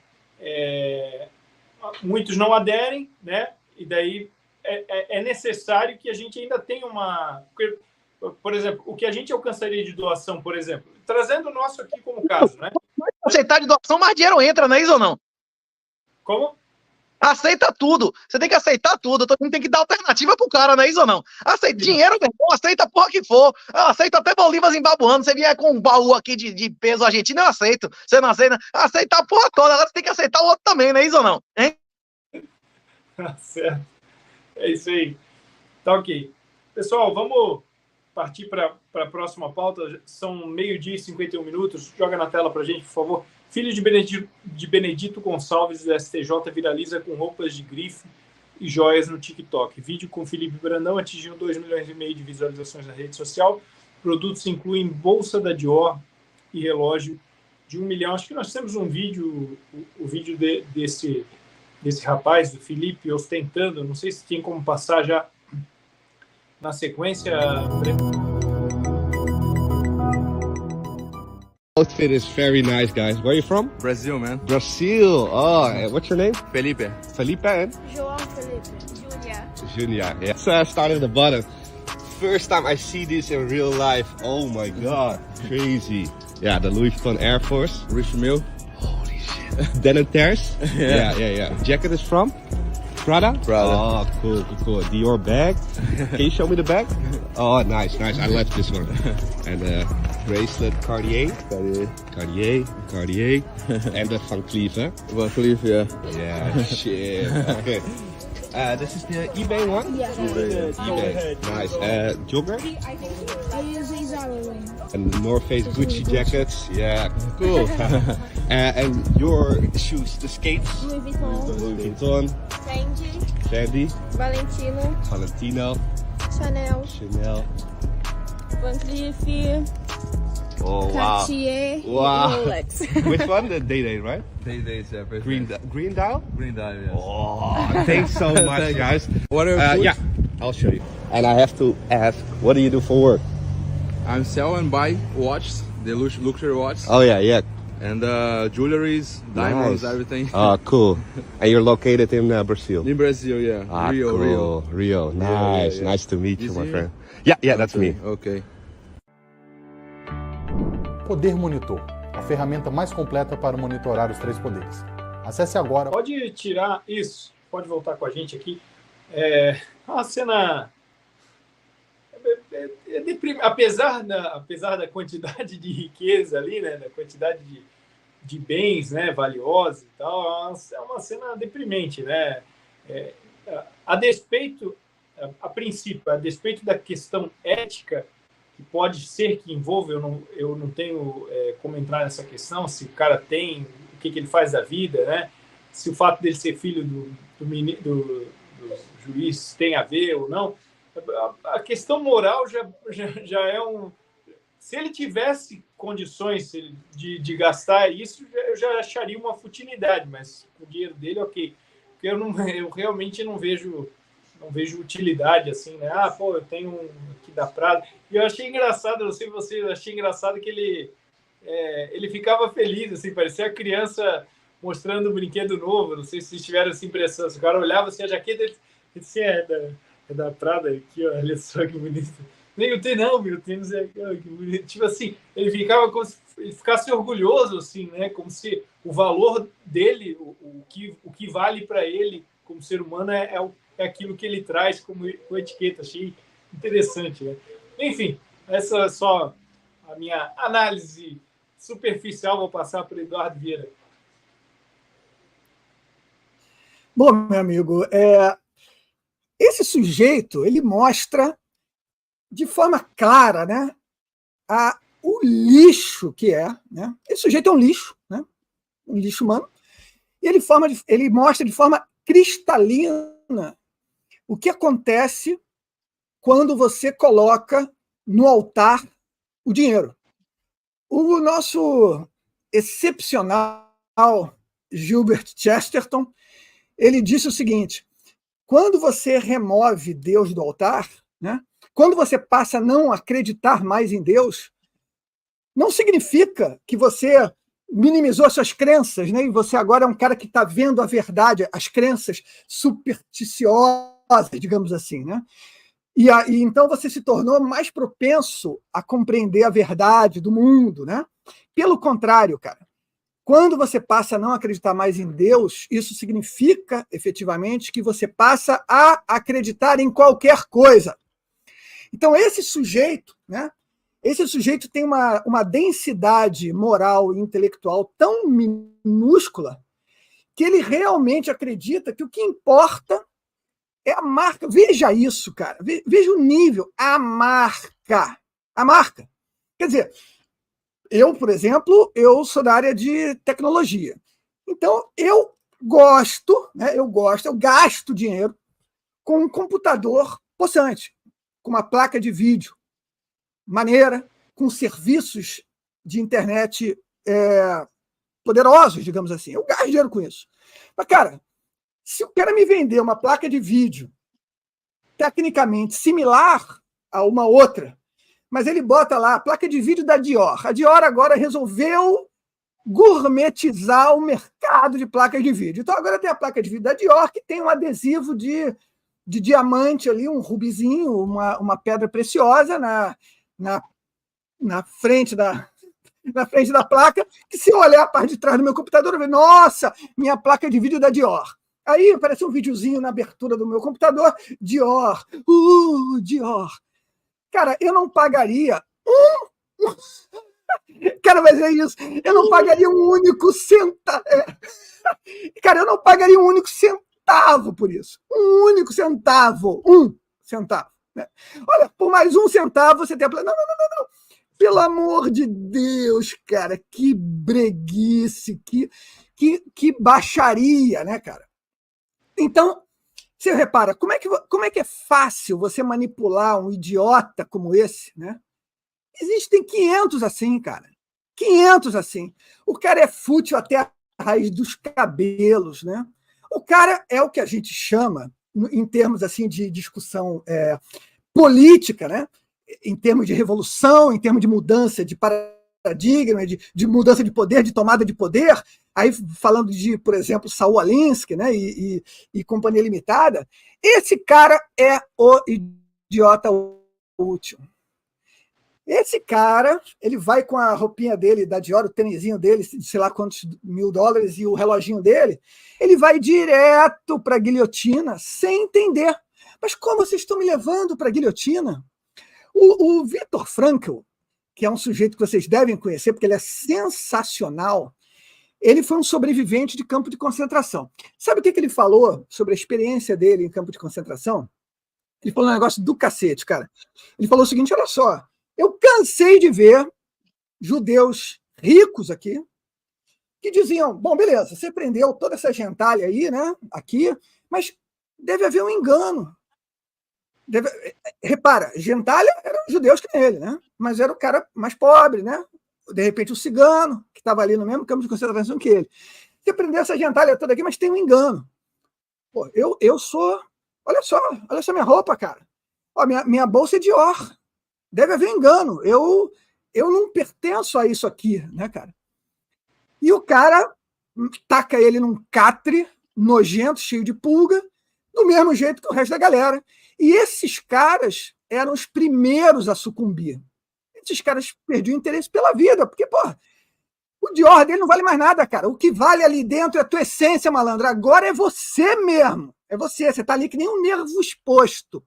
muitos não aderem, né? E daí é necessário que a gente ainda tenha por exemplo, o que a gente alcançaria de doação, por exemplo, trazendo o nosso aqui como caso, né? Aceitar de doação, mais dinheiro entra, não é isso ou não? Como? Aceita tudo. Você tem que aceitar tudo. Todo mundo tem que dar alternativa pro cara, não é isso ou não? Aceita dinheiro, meu irmão, aceita a porra que for. Eu aceito até Bolívar zimbabuano. Você vier com um baú aqui de peso argentino, eu aceito. Você não aceita? Aceita a porra toda. Agora você tem que aceitar o outro também, não é isso ou não? Hein? Certo. É isso aí. Tá ok. Pessoal, vamos partir para a próxima pauta. São 12h51. Joga na tela pra gente, por favor. Filho de de Benedito Gonçalves do STJ viraliza com roupas de grife e joias no TikTok. Vídeo com Felipe Brandão atingiu 2,5 milhões de visualizações na rede social. Produtos incluem bolsa da Dior e relógio de 1 milhão. Acho que nós temos um vídeo, o vídeo desse rapaz, do Felipe, ostentando. Não sei se tem como passar já na sequência. Outfit is very nice, guys. Where are you from? Brazil, man. Brazil. Oh, and what's your name? Felipe. Felipe and? João Felipe. Junior. Yeah. So starting at the bottom. First time I see this in real life. Oh my God, crazy. Yeah, the Louis Vuitton Air Force. Rich Mill. Holy shit. Denim Terrace. Yeah. Jacket is from? Prada? Prada. Oh, cool. Dior bag. Can you show me the bag? Oh, nice. I love this one. And bracelet Cartier. And the Van Cleef, huh? Van Cleef, yeah. Yeah, shit. Okay. This is the eBay one? Yeah. eBay. Nice. Jogger? I use these all. And the North Face Gucci jackets. Yeah, cool. And your shoes, the skates? Louis Vuitton. Louis Vuitton. Fendi. Valentino. Chanel. Van Cleef. Oh, wow. Cartier. Wow. Rolex. Which one? The Day, right? Day, yeah. Green Dial? Green Dial, yes. Oh, thanks so much, Thank you. guys. What are your Yeah, I'll show you. And I have to ask, what do you do for work? I'm sell and buy watches, the luxury watches, Oh, yeah. and jewelries, diamonds, Nice. everything. Oh, cool. And you're located in Brazil? In Brazil, yeah. Ah, Rio. cool. Rio. Nice. Yeah. Nice to meet you, Is my he? friend. Yeah, that's me. Okay. Poder Monitor, a ferramenta mais completa para monitorar os 3 poderes. Acesse agora. Pode tirar isso, pode voltar com a gente aqui. É uma cena apesar da quantidade de riqueza ali, né, da quantidade de bens, né, valiosos e tal, é uma cena deprimente, né? A despeito da questão ética, que pode ser que envolva, eu não tenho como entrar nessa questão, se o cara tem, o que ele faz da vida, né? Se o fato dele ser filho do juiz tem a ver ou não. A questão moral já é um... Se ele tivesse condições de gastar isso, eu já acharia uma futilidade, mas o dinheiro dele, ok. Porque eu realmente não vejo utilidade, assim, né? Eu tenho um aqui da Prada. E eu achei engraçado, não sei você, eu achei engraçado que ele ficava feliz, assim, parecia a criança mostrando um brinquedo novo. Não sei se vocês tiveram essa impressão. O cara olhava assim, a jaqueta, ele disse, é da Prada aqui, ó, olha só que bonito. Nem o tênis, não, meu tênis é que bonito. Tipo assim, ele ficava como se ele ficasse orgulhoso, assim, né? Como se o valor dele, o que vale para ele como ser humano é aquilo que ele traz como etiqueta. Achei interessante, né? Enfim, essa é só a minha análise superficial. Vou passar para o Eduardo Vieira. Bom, meu amigo, esse sujeito, ele mostra de forma clara, né, o lixo que é, né? Esse sujeito é um lixo, né? Um lixo humano, e ele mostra de forma cristalina o que acontece quando você coloca no altar o dinheiro. O nosso excepcional Gilbert Chesterton, ele disse o seguinte: quando você remove Deus do altar, né, quando você passa a não acreditar mais em Deus, não significa que você minimizou as suas crenças, né, e você agora é um cara que está vendo a verdade, as crenças supersticiosas, digamos assim, né? E então você se tornou mais propenso a compreender a verdade do mundo, né? Pelo contrário, cara, quando você passa a não acreditar mais em Deus, isso significa, efetivamente, que você passa a acreditar em qualquer coisa. Então, esse sujeito, né? Esse sujeito tem uma densidade moral e intelectual tão minúscula que ele realmente acredita que o que importa é a marca. Veja isso, cara. Veja o nível. A marca. A marca. Quer dizer, eu, por exemplo, eu sou da área de tecnologia. Então, eu gosto, né? Eu gasto dinheiro com um computador possante, com uma placa de vídeo maneira, com serviços de internet poderosos, digamos assim. Eu gasto dinheiro com isso. Mas, cara, se o cara me vender uma placa de vídeo tecnicamente similar a uma outra, mas ele bota lá a placa de vídeo da Dior. A Dior agora resolveu gourmetizar o mercado de placas de vídeo. Então agora tem a placa de vídeo da Dior que tem um adesivo de diamante ali, um rubizinho, uma pedra preciosa na frente da placa, que se eu olhar a parte de trás do meu computador, eu vejo, nossa, minha placa de vídeo da Dior. Aí aparece um videozinho na abertura do meu computador, Dior, Dior. Cara, eu não pagaria Cara, mas é isso. Eu não pagaria um único centavo. Cara, eu não pagaria um único centavo por isso. Um único centavo. Um centavo. Né? Olha, por mais um centavo você tem a... Não. Pelo amor de Deus, cara, que breguice, que baixaria, né, cara? Então, você repara, como é que é fácil você manipular um idiota como esse, né? Existem 500 assim, cara. 500 assim. O cara é fútil até a raiz dos cabelos, né? O cara é o que a gente chama, em termos assim de discussão política, né? Em termos de revolução, em termos de mudança de paradigma, de mudança de poder, de tomada de poder, aí falando de, por exemplo, Saul Alinsky, né? e Companhia Limitada, esse cara é o idiota útil. Esse cara, ele vai com a roupinha dele, da Dior, o tênisinho dele, sei lá quantos $1.000 e o reloginho dele, ele vai direto para a guilhotina sem entender. Mas como vocês estão me levando para a guilhotina? O Viktor Frankl, que é um sujeito que vocês devem conhecer, porque ele é sensacional, ele foi um sobrevivente de campo de concentração. Sabe o que ele falou sobre a experiência dele em campo de concentração? Ele falou um negócio do cacete, cara. Ele falou o seguinte, olha só, eu cansei de ver judeus ricos aqui que diziam, bom, beleza, você prendeu toda essa gentalha aí, né, aqui, mas deve haver um engano. Repara, gentalha eram judeus que nem ele, né? Mas era o cara mais pobre, né? De repente o cigano, que estava ali no mesmo campo de concentração que ele. Você prendeu essa gentalha toda aqui, mas tem um engano. Pô, eu sou... Olha só minha roupa, cara. Ó, minha bolsa é Dior. Deve haver engano. Eu não pertenço a isso aqui, né, cara? E o cara taca ele num catre nojento, cheio de pulga, do mesmo jeito que o resto da galera. E esses caras eram os primeiros a sucumbir. Esses caras perdiam interesse pela vida, porque, porra, o Dior dele não vale mais nada, cara. O que vale ali dentro é a tua essência, malandro. Agora é você mesmo. É você. Você tá ali que nem um nervo exposto.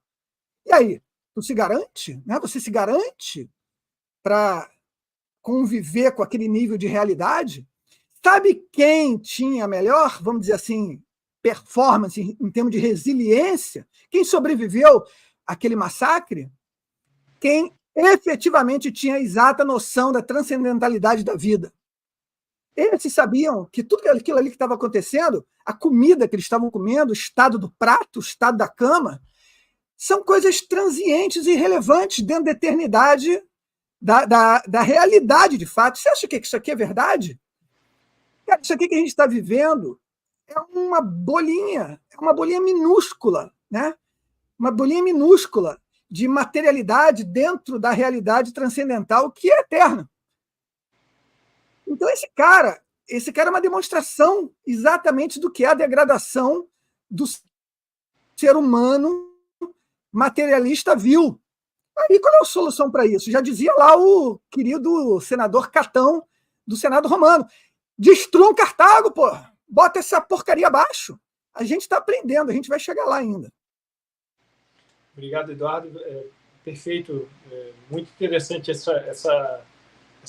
E aí? Tu se garante? Né? Você se garante para conviver com aquele nível de realidade? Sabe quem tinha melhor, vamos dizer assim, performance em termos de resiliência? Quem sobreviveu àquele massacre? Quem efetivamente tinha a exata noção da transcendentalidade da vida. Esses sabiam que tudo aquilo ali que estava acontecendo, a comida que eles estavam comendo, o estado do prato, o estado da cama, são coisas transientes e irrelevantes dentro da eternidade da realidade, de fato. Você acha que isso aqui é verdade? Cara, isso aqui que a gente está vivendo é uma bolinha minúscula, né? Uma bolinha minúscula de materialidade dentro da realidade transcendental que é eterna. Então esse cara é uma demonstração exatamente do que é a degradação do ser humano materialista vil. Aí qual é a solução para isso? Já dizia lá o querido senador Catão do Senado Romano. Destruam Cartago, pô! Bota essa porcaria abaixo. A gente está aprendendo, a gente vai chegar lá ainda. Obrigado, Eduardo. Perfeito. Muito interessante essa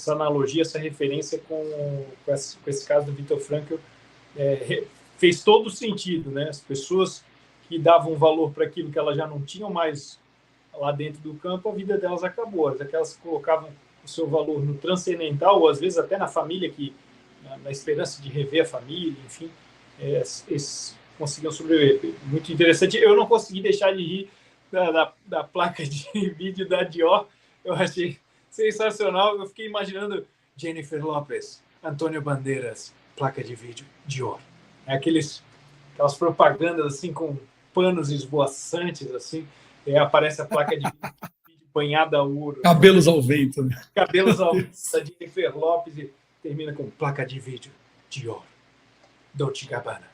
analogia, essa referência com esse caso do Viktor Frankl. Fez todo sentido, né? As pessoas que davam valor para aquilo que elas já não tinham mais lá dentro do campo, a vida delas acabou. Aquelas que colocavam o seu valor no transcendental, ou às vezes até na família que na esperança de rever a família, enfim, eles conseguiram sobreviver. Muito interessante. Eu não consegui deixar de rir da placa de vídeo da Dior. Eu achei sensacional. Eu fiquei imaginando Jennifer Lopez, Antônio Bandeiras, placa de vídeo Dior. Aquelas propagandas assim com panos esvoaçantes, assim, aparece a placa de vídeo banhada a ouro. Cabelos ao vento. Né? Cabelos ao vento da Jennifer Lopez e termina com placa de vídeo Dior, Dolce & Gabbana.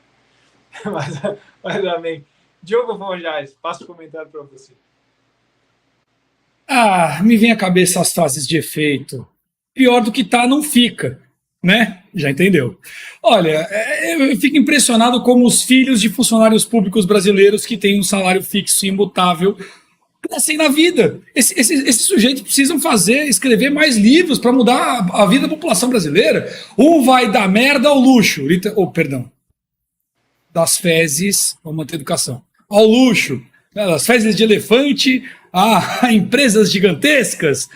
Mas amém. Diogo Forjaz, passo o comentário para você. Me vem à cabeça as frases de efeito. Pior do que tá, não fica. Né? Já entendeu. Olha, eu fico impressionado como os filhos de funcionários públicos brasileiros que têm um salário fixo e imutável crescem na vida. Esses sujeitos precisam escrever mais livros para mudar a vida da população brasileira. Um vai da merda ao luxo, das fezes, vamos manter educação, ao luxo, né, das fezes de elefante a empresas gigantescas.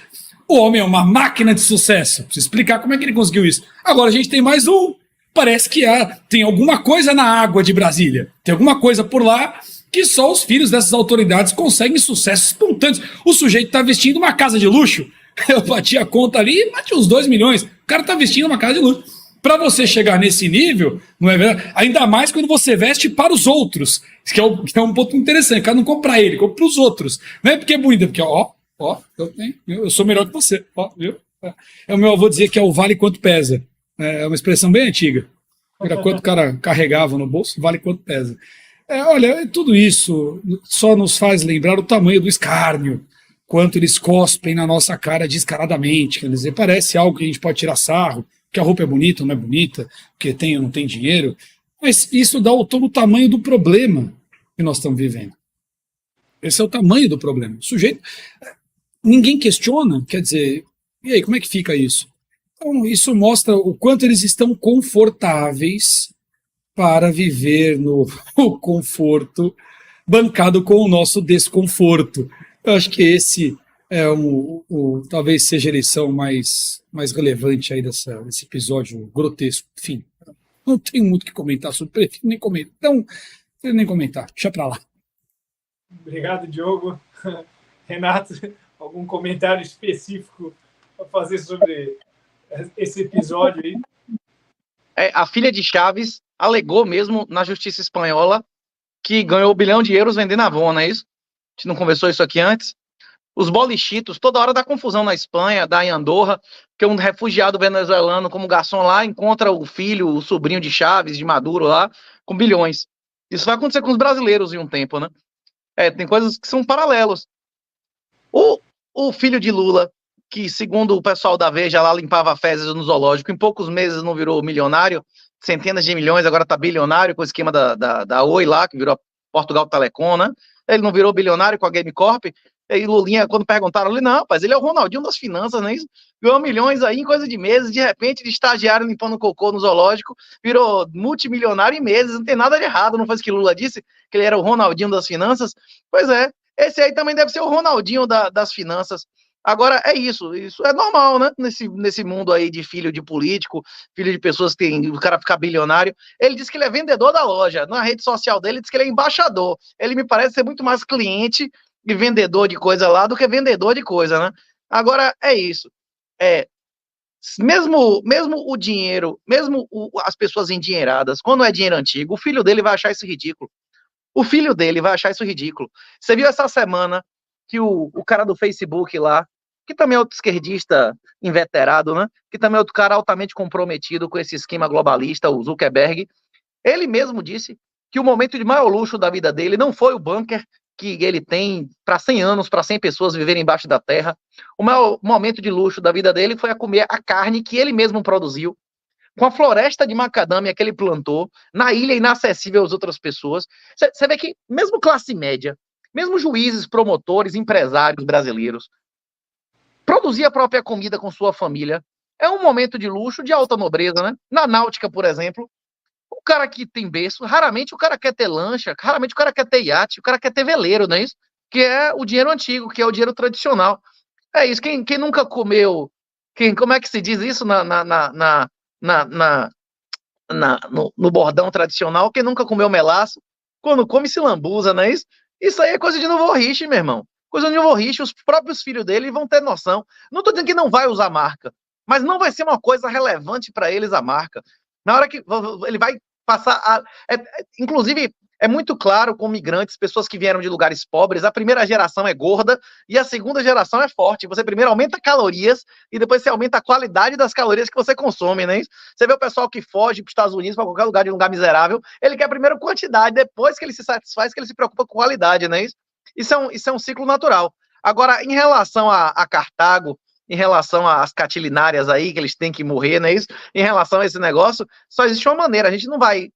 O homem é uma máquina de sucesso. Preciso explicar como é que ele conseguiu isso. Agora a gente tem mais um. Parece que tem alguma coisa na água de Brasília. Tem alguma coisa por lá que só os filhos dessas autoridades conseguem sucessos espontâneos. O sujeito está vestindo uma casa de luxo. Eu bati a conta ali e bati uns 2 milhões. O cara está vestindo uma casa de luxo. Para você chegar nesse nível, não é verdade? Ainda mais quando você veste para os outros. Que é um ponto interessante. O cara não compra para ele, compra para os outros. Não é porque é bonito, é porque, eu sou melhor que você. Viu? O meu avô dizia que é o vale quanto pesa. É uma expressão bem antiga. Era quanto o cara carregava no bolso, vale quanto pesa. Olha, tudo isso só nos faz lembrar o tamanho do escárnio, quanto eles cospem na nossa cara descaradamente. Quer dizer, parece algo que a gente pode tirar sarro, que a roupa é bonita ou não é bonita, que tem ou não tem dinheiro, mas isso dá todo o tamanho do problema que nós estamos vivendo. Esse é o tamanho do problema. O sujeito, ninguém questiona, quer dizer, e aí, como é que fica isso? Então, isso mostra o quanto eles estão confortáveis para viver no conforto, bancado com o nosso desconforto. Eu acho que esse é talvez seja a lição mais relevante aí desse episódio grotesco. Enfim, não tenho muito o que comentar sobre, prefiro nem comentar. Então, prefiro nem comentar, deixa pra lá. Obrigado, Diogo. Renato, algum comentário específico para fazer sobre esse episódio aí? A filha de Chaves alegou mesmo na justiça espanhola que ganhou 1 bilhão de euros vendendo Avon, não é isso? A gente não conversou isso aqui antes? Os bolichitos, toda hora dá confusão na Espanha, dá em Andorra, que um refugiado venezuelano como garçom lá encontra o filho, o sobrinho de Chaves, de Maduro lá, com bilhões. Isso vai acontecer com os brasileiros em um tempo, né? Tem coisas que são paralelos. O filho de Lula, que segundo o pessoal da Veja lá limpava fezes no zoológico, em poucos meses não virou milionário, centenas de milhões, agora tá bilionário com o esquema da Oi lá, que virou Portugal Telecom, né? Ele não virou bilionário com a Game Corp. E Lulinha, quando perguntaram, ele, não, rapaz, ele é o Ronaldinho das finanças, não é isso? Ganhou milhões aí em coisa de meses, de repente, de estagiário limpando cocô no zoológico, virou multimilionário em meses, não tem nada de errado, não foi isso que Lula disse, que ele era o Ronaldinho das finanças? Pois é, esse aí também deve ser o Ronaldinho das finanças. Agora, isso é normal, né? Nesse mundo aí de filho de político, filho de pessoas que tem o cara ficar bilionário. Ele disse que ele é vendedor da loja, na rede social dele, ele disse que ele é embaixador. Ele me parece ser muito mais cliente e vendedor de coisa lá do que vendedor de coisa, né? Agora, isso. Mesmo o dinheiro, as pessoas endinheiradas, quando é dinheiro antigo, o filho dele vai achar isso ridículo. O filho dele vai achar isso ridículo. Você viu essa semana que o cara do Facebook lá, que também é outro esquerdista inveterado, né? Que também é outro cara altamente comprometido com esse esquema globalista, o Zuckerberg, ele mesmo disse que o momento de maior luxo da vida dele não foi o bunker que ele tem para 100 anos, para 100 pessoas viverem embaixo da terra. O maior momento de luxo da vida dele foi a comer a carne que ele mesmo produziu, com a floresta de macadâmia que ele plantou, na ilha inacessível às outras pessoas. Você vê que mesmo classe média, mesmo juízes, promotores, empresários brasileiros, produzir a própria comida com sua família é um momento de luxo, de alta nobreza, né? Na náutica, por exemplo, o cara que tem berço, raramente o cara quer ter lancha, raramente o cara quer ter iate, o cara quer ter veleiro, não é isso? Que é o dinheiro antigo, que é o dinheiro tradicional. É isso, quem nunca comeu, como é que se diz isso no bordão tradicional, quem nunca comeu melaço, quando come se lambuza, não é isso? Isso aí é coisa de novo riche, meu irmão. Coisa de novo riche, os próprios filhos dele vão ter noção. Não tô dizendo que não vai usar marca, mas não vai ser uma coisa relevante para eles a marca. Na hora que ele vai passar inclusive, é muito claro com migrantes, pessoas que vieram de lugares pobres, a primeira geração é gorda e a segunda geração é forte. Você primeiro aumenta calorias e depois você aumenta a qualidade das calorias que você consome, né? Você vê o pessoal que foge para os Estados Unidos, para qualquer lugar de um lugar miserável, ele quer primeiro quantidade, depois que ele se satisfaz, que ele se preocupa com qualidade, né? Isso é um ciclo natural. Agora, em relação a Cartago, em relação às catilinárias aí, que eles têm que morrer, né? Em relação a esse negócio, só existe uma maneira, a gente não vai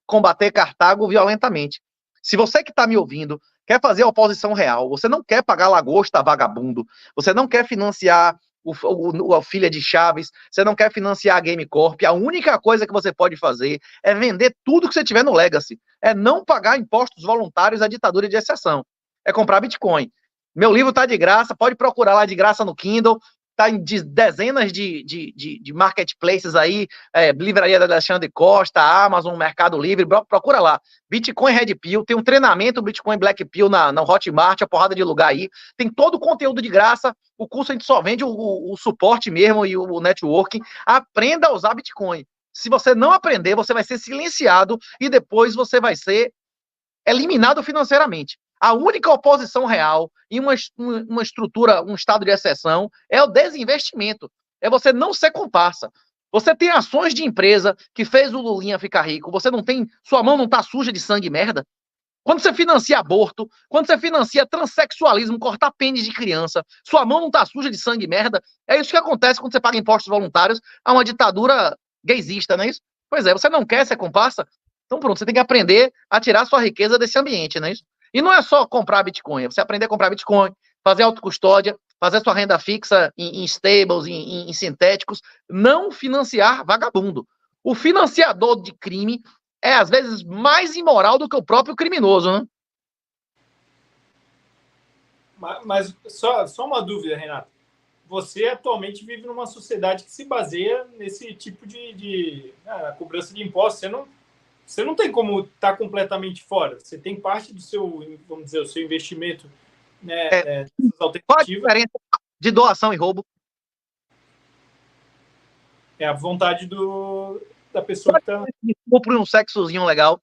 combater Cartago violentamente. Se você que está me ouvindo quer fazer a oposição real, você não quer pagar lagosta a vagabundo, você não quer financiar a filha de Chaves, você não quer financiar a Game Corp, a única coisa que você pode fazer é vender tudo que você tiver no Legacy, é não pagar impostos voluntários à ditadura de exceção, é comprar Bitcoin. Meu livro está de graça, pode procurar lá de graça no Kindle, está em dezenas de marketplaces aí, livraria da Alexandre Costa, Amazon, Mercado Livre, procura lá. Bitcoin Red Pill, tem um treinamento Bitcoin Black Pill na Hotmart, a porrada de lugar aí, tem todo o conteúdo de graça, o curso a gente só vende o suporte mesmo e o networking. Aprenda a usar Bitcoin. Se você não aprender, você vai ser silenciado e depois você vai ser eliminado financeiramente. A única oposição real em uma estrutura, um estado de exceção, é o desinvestimento. É você não ser comparsa. Você tem ações de empresa que fez o Lulinha ficar rico. Você não tem, sua mão não está suja de sangue e merda. Quando você financia aborto, quando você financia transexualismo, cortar pênis de criança, sua mão não está suja de sangue e merda. É isso que acontece quando você paga impostos voluntários a uma ditadura gaysista, não é isso? Pois é, você não quer ser comparsa? Então pronto, você tem que aprender a tirar sua riqueza desse ambiente, não é isso? E não é só comprar Bitcoin, é você aprender a comprar Bitcoin, fazer autocustódia, fazer sua renda fixa em stables, em sintéticos, não financiar vagabundo. O financiador de crime é, às vezes, mais imoral do que o próprio criminoso, né? Mas só uma dúvida, Renato. Você atualmente vive numa sociedade que se baseia nesse tipo de cobrança de impostos. Você não tem como estar completamente fora. Você tem parte do seu, vamos dizer, o seu investimento, né, qual a diferença de doação e roubo? É a vontade da pessoa que está... Por um sexozinho legal.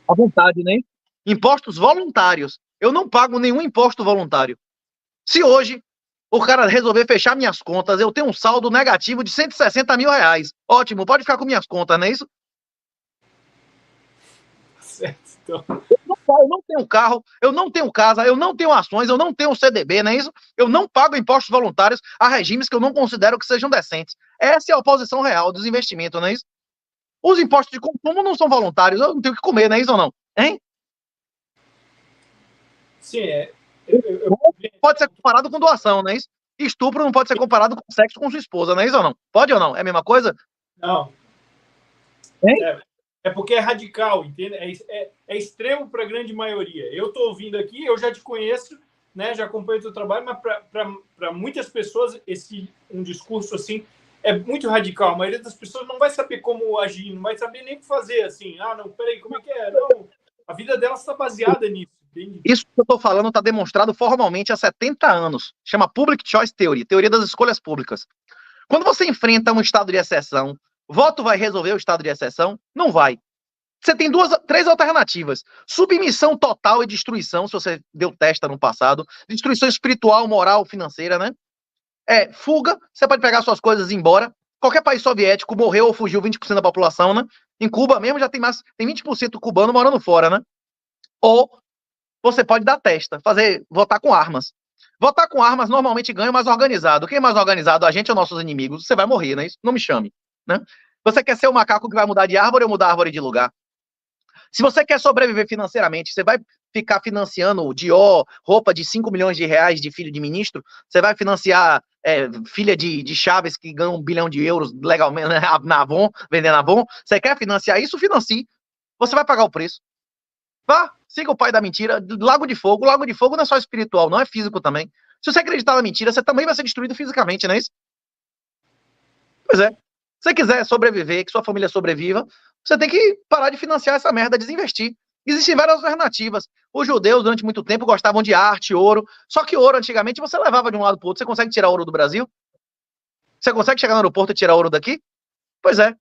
A vontade, né? Impostos voluntários. Eu não pago nenhum imposto voluntário. Se hoje o cara resolver fechar minhas contas, eu tenho um saldo negativo de 160 mil reais. Ótimo, pode ficar com minhas contas, não é isso? Certo, então... Eu não tenho carro, eu não tenho casa, eu não tenho ações, eu não tenho CDB, não é isso? Eu não pago impostos voluntários a regimes que eu não considero que sejam decentes. Essa é a oposição real dos investimentos, não é isso? Os impostos de consumo não são voluntários, eu não tenho o que comer, não é isso ou não? Hein? Sim, Pode ser comparado com doação, não é isso? Estupro não pode ser comparado com sexo com sua esposa, não é isso ou não? Pode ou não? É a mesma coisa? Não. Hein? É porque é radical, entende? É extremo para a grande maioria. Eu estou ouvindo aqui, eu já te conheço, né? Já acompanho o teu trabalho, mas para muitas pessoas um discurso assim é muito radical. A maioria das pessoas não vai saber como agir, não vai saber nem o que fazer, assim. Não, peraí, como é que é? Não, a vida dela está baseada nisso, entende? Isso que eu estou falando está demonstrado formalmente há 70 anos. Chama Public Choice Theory, teoria das escolhas públicas. Quando você enfrenta um estado de exceção, voto vai resolver o estado de exceção? Não vai. Você tem três alternativas. Submissão total e destruição, se você deu testa no passado. Destruição espiritual, moral, financeira, né? Fuga, você pode pegar suas coisas e ir embora. Qualquer país soviético morreu ou fugiu 20% da população, né? Em Cuba mesmo já tem 20% cubano morando fora, né? Ou você pode dar testa, votar com armas. Votar com armas normalmente ganha mais organizado. Quem é mais organizado, a gente ou nossos inimigos? Você vai morrer, né? Não me chame, né? Você quer ser o macaco que vai mudar de árvore ou mudar a árvore de lugar? Se você quer sobreviver financeiramente, você vai ficar financiando Dior, roupa de 5 milhões de reais de filho de ministro? Você vai financiar filha de Chaves que ganha 1 bilhão de euros legalmente na Avon, vendendo na Avon? Você quer financiar isso? Financie. Você vai pagar o preço. Vá, siga o pai da mentira. Lago de Fogo não é só espiritual, não é físico também. Se você acreditar na mentira, você também vai ser destruído fisicamente, não é isso? Pois é. Se você quiser sobreviver, que sua família sobreviva, você tem que parar de financiar essa merda, desinvestir. Existem várias alternativas. Os judeus, durante muito tempo, gostavam de arte, ouro. Só que ouro, antigamente, você levava de um lado para o outro. Você consegue tirar ouro do Brasil? Você consegue chegar no aeroporto e tirar ouro daqui? Pois é.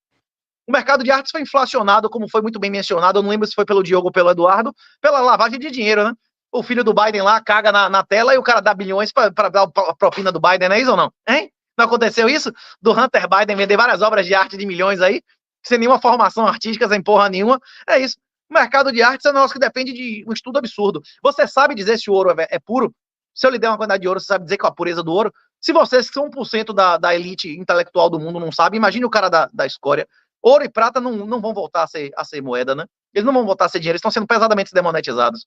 O mercado de artes foi inflacionado, como foi muito bem mencionado. Eu não lembro se foi pelo Diogo ou pelo Eduardo, pela lavagem de dinheiro, né? O filho do Biden lá caga na tela e o cara dá bilhões para dar a propina do Biden, não é isso ou não? Hein? Não aconteceu isso? Do Hunter Biden vender várias obras de arte de milhões aí, sem nenhuma formação artística, sem porra nenhuma. É isso. O mercado de artes é um negócio que depende de um estudo absurdo. Você sabe dizer se o ouro é puro? Se eu lhe der uma quantidade de ouro, você sabe dizer qual a pureza do ouro? Se vocês, que são 1% da elite intelectual do mundo, não sabem, imagine o cara da escória. Ouro e prata não vão voltar a ser moeda, né? Eles não vão voltar a ser dinheiro, eles estão sendo pesadamente demonetizados.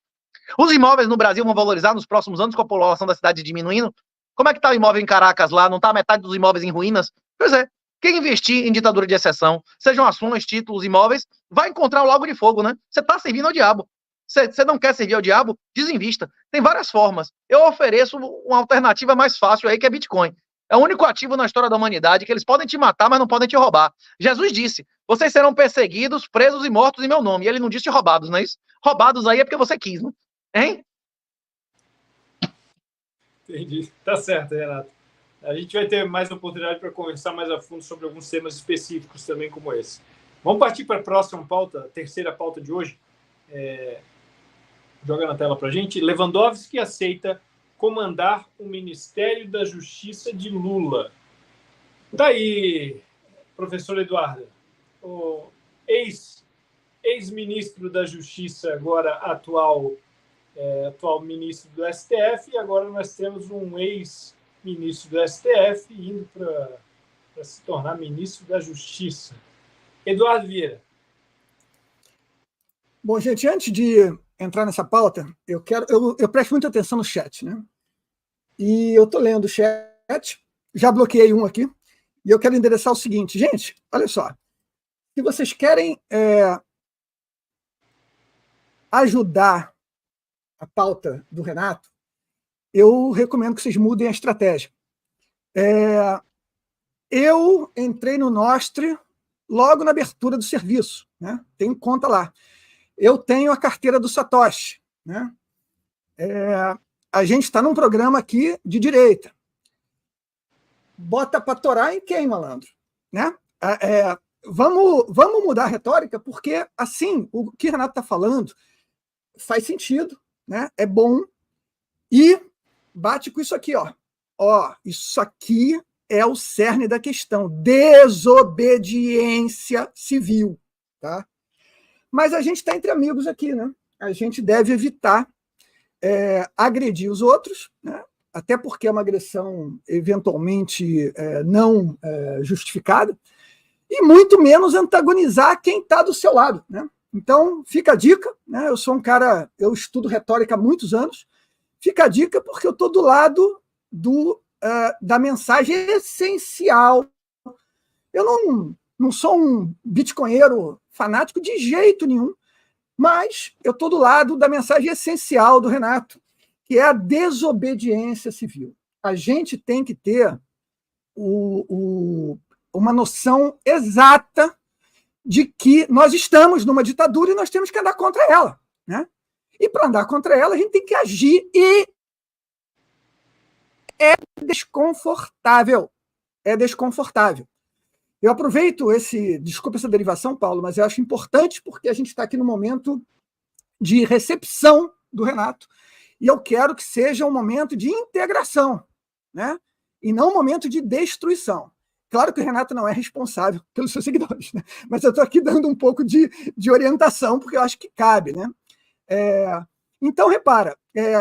Os imóveis no Brasil vão valorizar nos próximos anos com a população da cidade diminuindo? Como é que está o imóvel em Caracas lá? Não está metade dos imóveis em ruínas? Pois é. Quem investir em ditadura de exceção, sejam ações, títulos, imóveis, vai encontrar o lago de fogo, né? Você está servindo ao diabo. Você não quer servir ao diabo? Desinvista. Tem várias formas. Eu ofereço uma alternativa mais fácil aí, que é Bitcoin. É o único ativo na história da humanidade que eles podem te matar, mas não podem te roubar. Jesus disse, vocês serão perseguidos, presos e mortos em meu nome. E ele não disse roubados, não é isso? Roubados aí é porque você quis, né? Hein? Entendi. Tá certo, Renato. A gente vai ter mais oportunidade para conversar mais a fundo sobre alguns temas específicos também como esse. Vamos partir para a próxima pauta, a terceira pauta de hoje. Joga na tela para a gente. Lewandowski aceita comandar o Ministério da Justiça de Lula. Tá aí, professor Eduardo, o ex-ministro da Justiça, agora atual ministro do STF, e agora nós temos um ex-ministro do STF indo para se tornar ministro da Justiça. Eduardo Vieira. Bom, gente, antes de entrar nessa pauta, eu presto muita atenção no chat, né? E eu estou lendo o chat, já bloqueei um aqui, e eu quero endereçar o seguinte, gente, olha só, se vocês querem ajudar a pauta do Renato, eu recomendo que vocês mudem a estratégia. Eu entrei no Nostre logo na abertura do serviço, né? Tem conta lá. Eu tenho a carteira do Satoshi, né? A gente está num programa aqui de direita. Bota para torar em quem, malandro? Né? Vamos mudar a retórica, porque assim, o que o Renato está falando faz sentido, né? É bom, e bate com isso aqui, ó. Isso aqui é o cerne da questão, desobediência civil, tá? Mas a gente está entre amigos aqui, né? A gente deve evitar agredir os outros, né? Até porque é uma agressão eventualmente não justificada, e muito menos antagonizar quem está do seu lado, né? Então, fica a dica, né? Eu sou um cara, eu estudo retórica há muitos anos, fica a dica porque eu estou do lado da mensagem essencial. Eu não sou um bitcoinheiro fanático de jeito nenhum, mas eu estou do lado da mensagem essencial do Renato, que é a desobediência civil. A gente tem que ter uma noção exata de que nós estamos numa ditadura e nós temos que andar contra ela, né? E para andar contra ela, a gente tem que agir, e é desconfortável. É desconfortável. Eu aproveito desculpa essa derivação, Paulo, mas eu acho importante porque a gente está aqui no momento de recepção do Renato, e eu quero que seja um momento de integração, né? E não um momento de destruição. Claro que o Renato não é responsável pelos seus seguidores, né? Mas eu estou aqui dando um pouco de orientação, porque eu acho que cabe, né? Então, repara,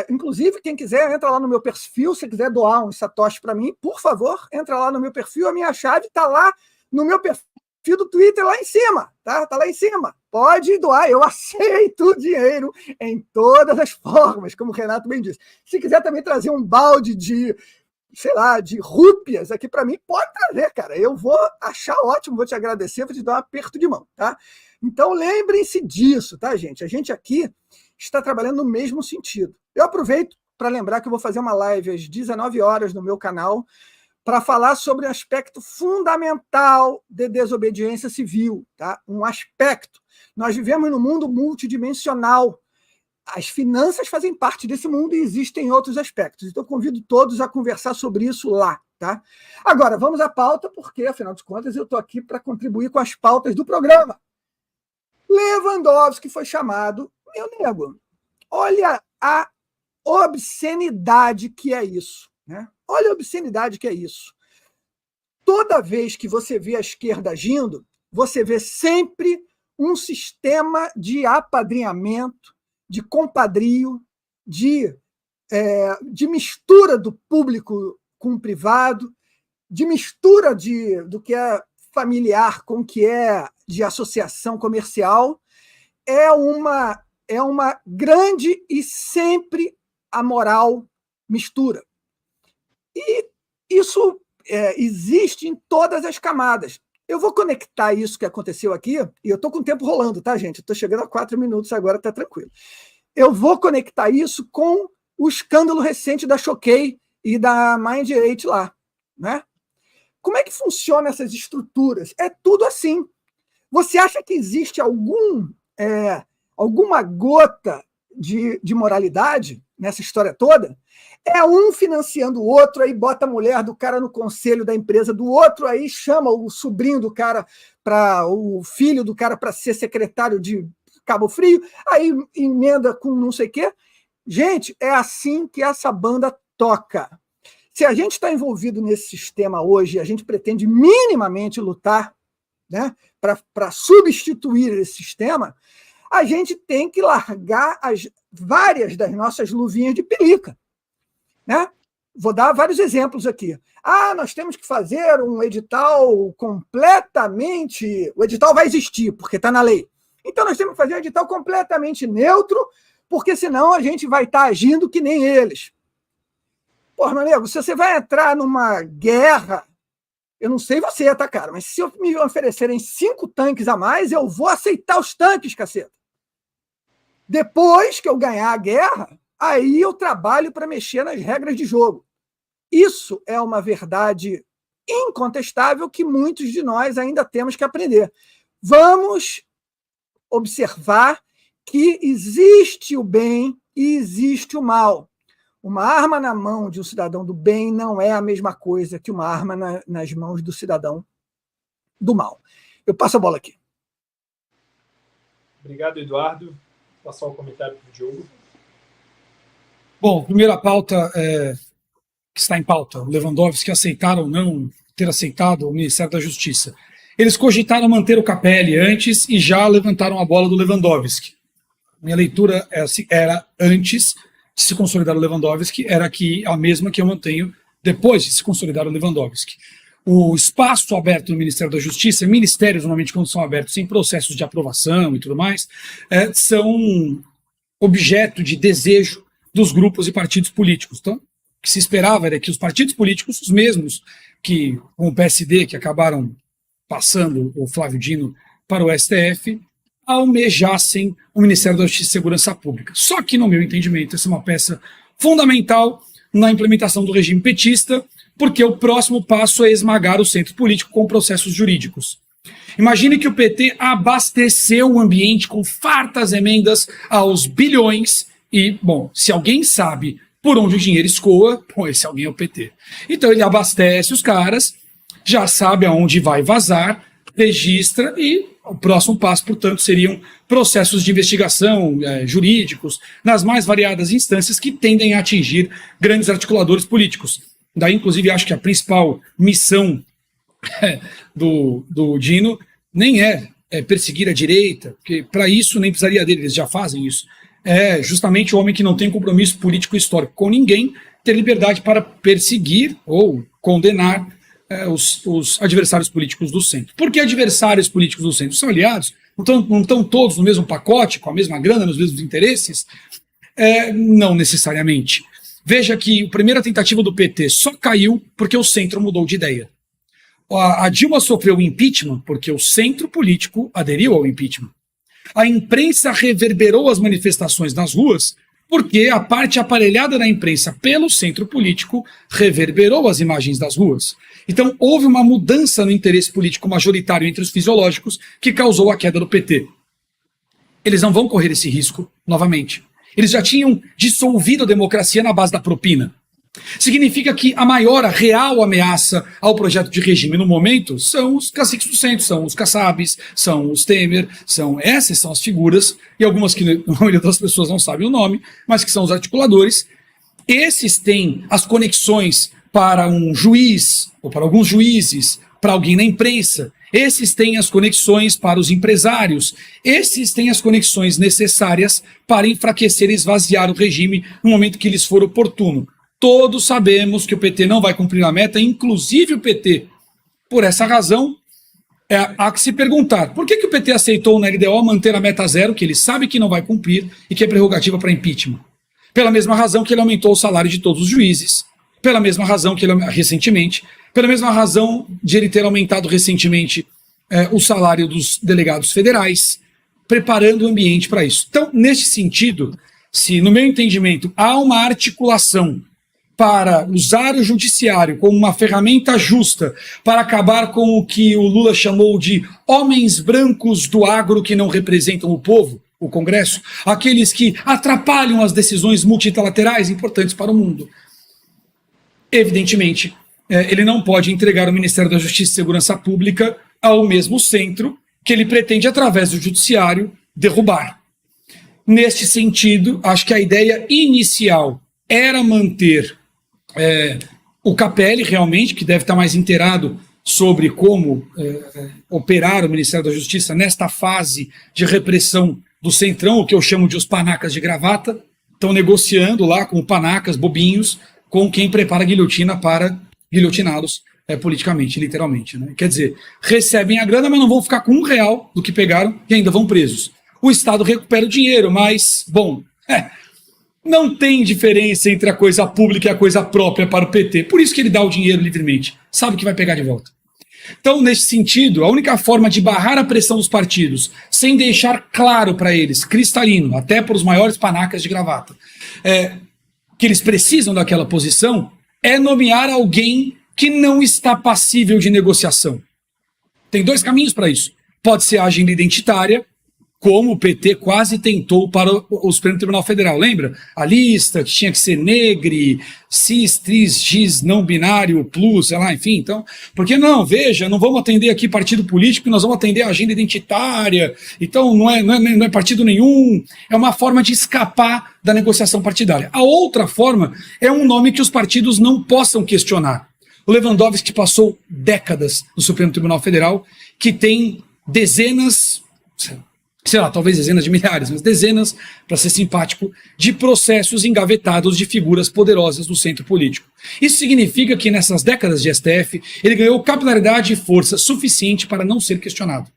inclusive, quem quiser, entra lá no meu perfil, se quiser doar um satoshi para mim, por favor, entra lá no meu perfil, a minha chave está lá no meu perfil do Twitter, lá em cima, tá? Está lá em cima. Pode doar, eu aceito dinheiro em todas as formas, como o Renato bem disse. Se quiser também trazer um balde de rúpias aqui para mim, pode trazer, cara. Eu vou achar ótimo, vou te agradecer, vou te dar um aperto de mão, tá? Então, lembrem-se disso, tá, gente? A gente aqui está trabalhando no mesmo sentido. Eu aproveito para lembrar que eu vou fazer uma live às 19 horas no meu canal para falar sobre um aspecto fundamental de desobediência civil, tá? Um aspecto. Nós vivemos num mundo multidimensional. As finanças fazem parte desse mundo e existem outros aspectos. Então, convido todos a conversar sobre isso lá, tá? Agora, vamos à pauta, porque, afinal de contas, eu estou aqui para contribuir com as pautas do programa. Lewandowski foi chamado meu nego. Olha a obscenidade que é isso, né? Olha a obscenidade que é isso. Toda vez que você vê a esquerda agindo, você vê sempre um sistema de apadrinhamento, de compadrio, de mistura do público com o privado, de mistura do que é familiar com o que é de associação comercial. É uma grande e sempre amoral mistura. E isso existe em todas as camadas. Eu vou conectar isso que aconteceu aqui, e eu estou com o tempo rolando, tá, gente? Estou chegando a 4 minutos agora, está tranquilo. Eu vou conectar isso com o escândalo recente da Choquei e da Mind8 lá, né? Como é que funcionam essas estruturas? É tudo assim. Você acha que existe alguma gota de moralidade nessa história toda? É um financiando o outro, aí bota a mulher do cara no conselho da empresa do outro, aí chama o sobrinho do cara, o filho do cara para ser secretário de Cabo Frio, aí emenda com não sei o quê. Gente, é assim que essa banda toca. Se a gente está envolvido nesse sistema hoje, a gente pretende minimamente lutar, né, para substituir esse sistema, a gente tem que largar várias das nossas luvinhas de pelica, né? Vou dar vários exemplos aqui. Nós temos que fazer um edital completamente... O edital vai existir, porque está na lei. Então, nós temos que fazer um edital completamente neutro, porque senão a gente vai estar agindo que nem eles. Pô, meu amigo, se você vai entrar numa guerra, eu não sei você, tá, cara, mas se me oferecerem 5 tanques a mais, eu vou aceitar os tanques, caceta. Depois que eu ganhar a guerra, aí eu trabalho para mexer nas regras de jogo. Isso é uma verdade incontestável que muitos de nós ainda temos que aprender. Vamos observar que existe o bem e existe o mal. Uma arma na mão de um cidadão do bem não é a mesma coisa que uma arma nas mãos do cidadão do mal. Eu passo a bola aqui. Obrigado, Eduardo. Vou passar o comentário para o Diogo. Bom, primeira pauta que está em pauta, o Lewandowski aceitaram ou não ter aceitado o Ministério da Justiça. Eles cogitaram manter o Capelli antes e já levantaram a bola do Lewandowski. Minha leitura era antes de se consolidar o Lewandowski, era aqui a mesma que eu mantenho depois de se consolidar o Lewandowski. O espaço aberto no Ministério da Justiça, ministérios normalmente quando são abertos em processos de aprovação e tudo mais, são objeto de desejo dos grupos e partidos políticos. Então, o que se esperava era que os partidos políticos, os mesmos que com o PSD, que acabaram passando o Flávio Dino para o STF, almejassem o Ministério da Justiça e Segurança Pública. Só que, no meu entendimento, essa é uma peça fundamental na implementação do regime petista, porque o próximo passo é esmagar o centro político com processos jurídicos. Imagine que o PT abasteceu o ambiente com fartas emendas aos bilhões e, bom, se alguém sabe por onde o dinheiro escoa, bom, esse alguém é o PT. Então ele abastece os caras, já sabe aonde vai vazar, registra e o próximo passo, portanto, seriam processos de investigação jurídicos nas mais variadas instâncias que tendem a atingir grandes articuladores políticos. Daí, inclusive, acho que a principal missão do Dino nem é perseguir a direita, porque para isso nem precisaria dele, eles já fazem isso. É justamente o homem que não tem compromisso político histórico com ninguém ter liberdade para perseguir ou condenar os adversários políticos do centro. Por que adversários políticos do centro? São aliados? Não estão todos no mesmo pacote, com a mesma grana, nos mesmos interesses? Não necessariamente. Veja que a primeira tentativa do PT só caiu porque o centro mudou de ideia. A Dilma sofreu impeachment porque o centro político aderiu ao impeachment. A imprensa reverberou as manifestações nas ruas porque a parte aparelhada da imprensa pelo centro político reverberou as imagens das ruas. Então, houve uma mudança no interesse político majoritário entre os fisiológicos que causou a queda do PT. Eles não vão correr esse risco novamente. Eles já tinham dissolvido a democracia na base da propina. Significa que a maior, a real ameaça ao projeto de regime no momento são os caciques do centro, são os Kassabs, são os Temer, essas são as figuras, e algumas que a maioria das pessoas não sabem o nome, mas que são os articuladores. Esses têm as conexões para um juiz, ou para alguns juízes, para alguém na imprensa. Esses têm as conexões para os empresários. Esses têm as conexões necessárias para enfraquecer e esvaziar o regime no momento que lhes for oportuno. Todos sabemos que o PT não vai cumprir a meta, inclusive o PT. Por essa razão, há que se perguntar, por que o PT aceitou na LDO manter a meta zero, que ele sabe que não vai cumprir e que é prerrogativa para impeachment? Pela mesma razão que ele aumentou o salário de todos os juízes, pela mesma razão que ele, recentemente, pela mesma razão de ele ter aumentado recentemente o salário dos delegados federais, preparando o ambiente para isso. Então, neste sentido, se, no meu entendimento, há uma articulação para usar o judiciário como uma ferramenta justa para acabar com o que o Lula chamou de homens brancos do agro que não representam o povo, o Congresso, aqueles que atrapalham as decisões multilaterais importantes para o mundo. Evidentemente, ele não pode entregar o Ministério da Justiça e Segurança Pública ao mesmo centro que ele pretende, através do judiciário, derrubar. Neste sentido, acho que a ideia inicial era manter o Capelli, realmente, que deve estar mais inteirado sobre como operar o Ministério da Justiça nesta fase de repressão do Centrão, o que eu chamo de os panacas de gravata, estão negociando lá com panacas, bobinhos, com quem prepara a guilhotina para guilhotiná-los politicamente, literalmente. Né? Quer dizer, recebem a grana, mas não vão ficar com R$1 do que pegaram e ainda vão presos. O Estado recupera o dinheiro, mas, bom, não tem diferença entre a coisa pública e a coisa própria para o PT. Por isso que ele dá o dinheiro livremente. Sabe que vai pegar de volta. Então, nesse sentido, a única forma de barrar a pressão dos partidos, sem deixar claro para eles, cristalino, até para os maiores panacas de gravata, que eles precisam daquela posição, é nomear alguém que não está passível de negociação. Tem dois caminhos para isso. Pode ser a agenda identitária, como o PT quase tentou para o Supremo Tribunal Federal. Lembra? A lista que tinha que ser negre, cis, tris, x, não binário, plus, sei lá, enfim. Então, por que não? Veja, não vamos atender aqui partido político, nós vamos atender a agenda identitária. Então, não é partido nenhum. É uma forma de escapar da negociação partidária. A outra forma é um nome que os partidos não possam questionar. O Lewandowski passou décadas no Supremo Tribunal Federal, que tem dezenas, sei lá, talvez dezenas de milhares, mas dezenas, para ser simpático, de processos engavetados de figuras poderosas do centro político. Isso significa que nessas décadas de STF, ele ganhou capilaridade e força suficiente para não ser questionado.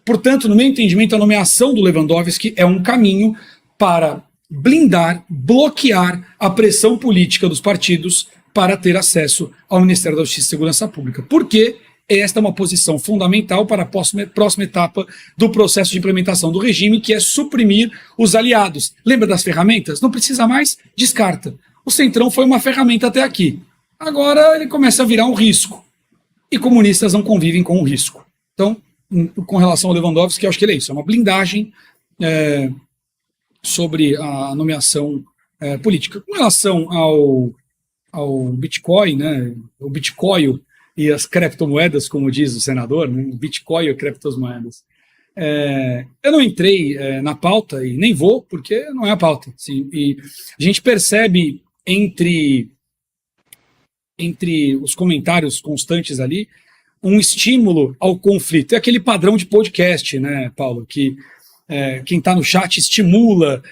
Portanto, no meu entendimento, a nomeação do Lewandowski é um caminho para blindar, bloquear a pressão política dos partidos para ter acesso ao Ministério da Justiça e Segurança Pública. Por quê? Esta é uma posição fundamental para a próxima etapa do processo de implementação do regime, que é suprimir os aliados. Lembra das ferramentas? Não precisa mais? Descarta. O Centrão foi uma ferramenta até aqui. Agora ele começa a virar um risco. E comunistas não convivem com o risco. Então, com relação ao Lewandowski, eu acho que ele é isso. É uma blindagem sobre a nomeação política. Com relação ao Bitcoin, né, o Bitcoin e as criptomoedas, como diz o senador, né, Bitcoin e criptomoedas. Eu não entrei na pauta e nem vou, porque não é a pauta. Assim, e a gente percebe entre os comentários constantes ali um estímulo ao conflito. É aquele padrão de podcast, né, Paulo, que quem está no chat estimula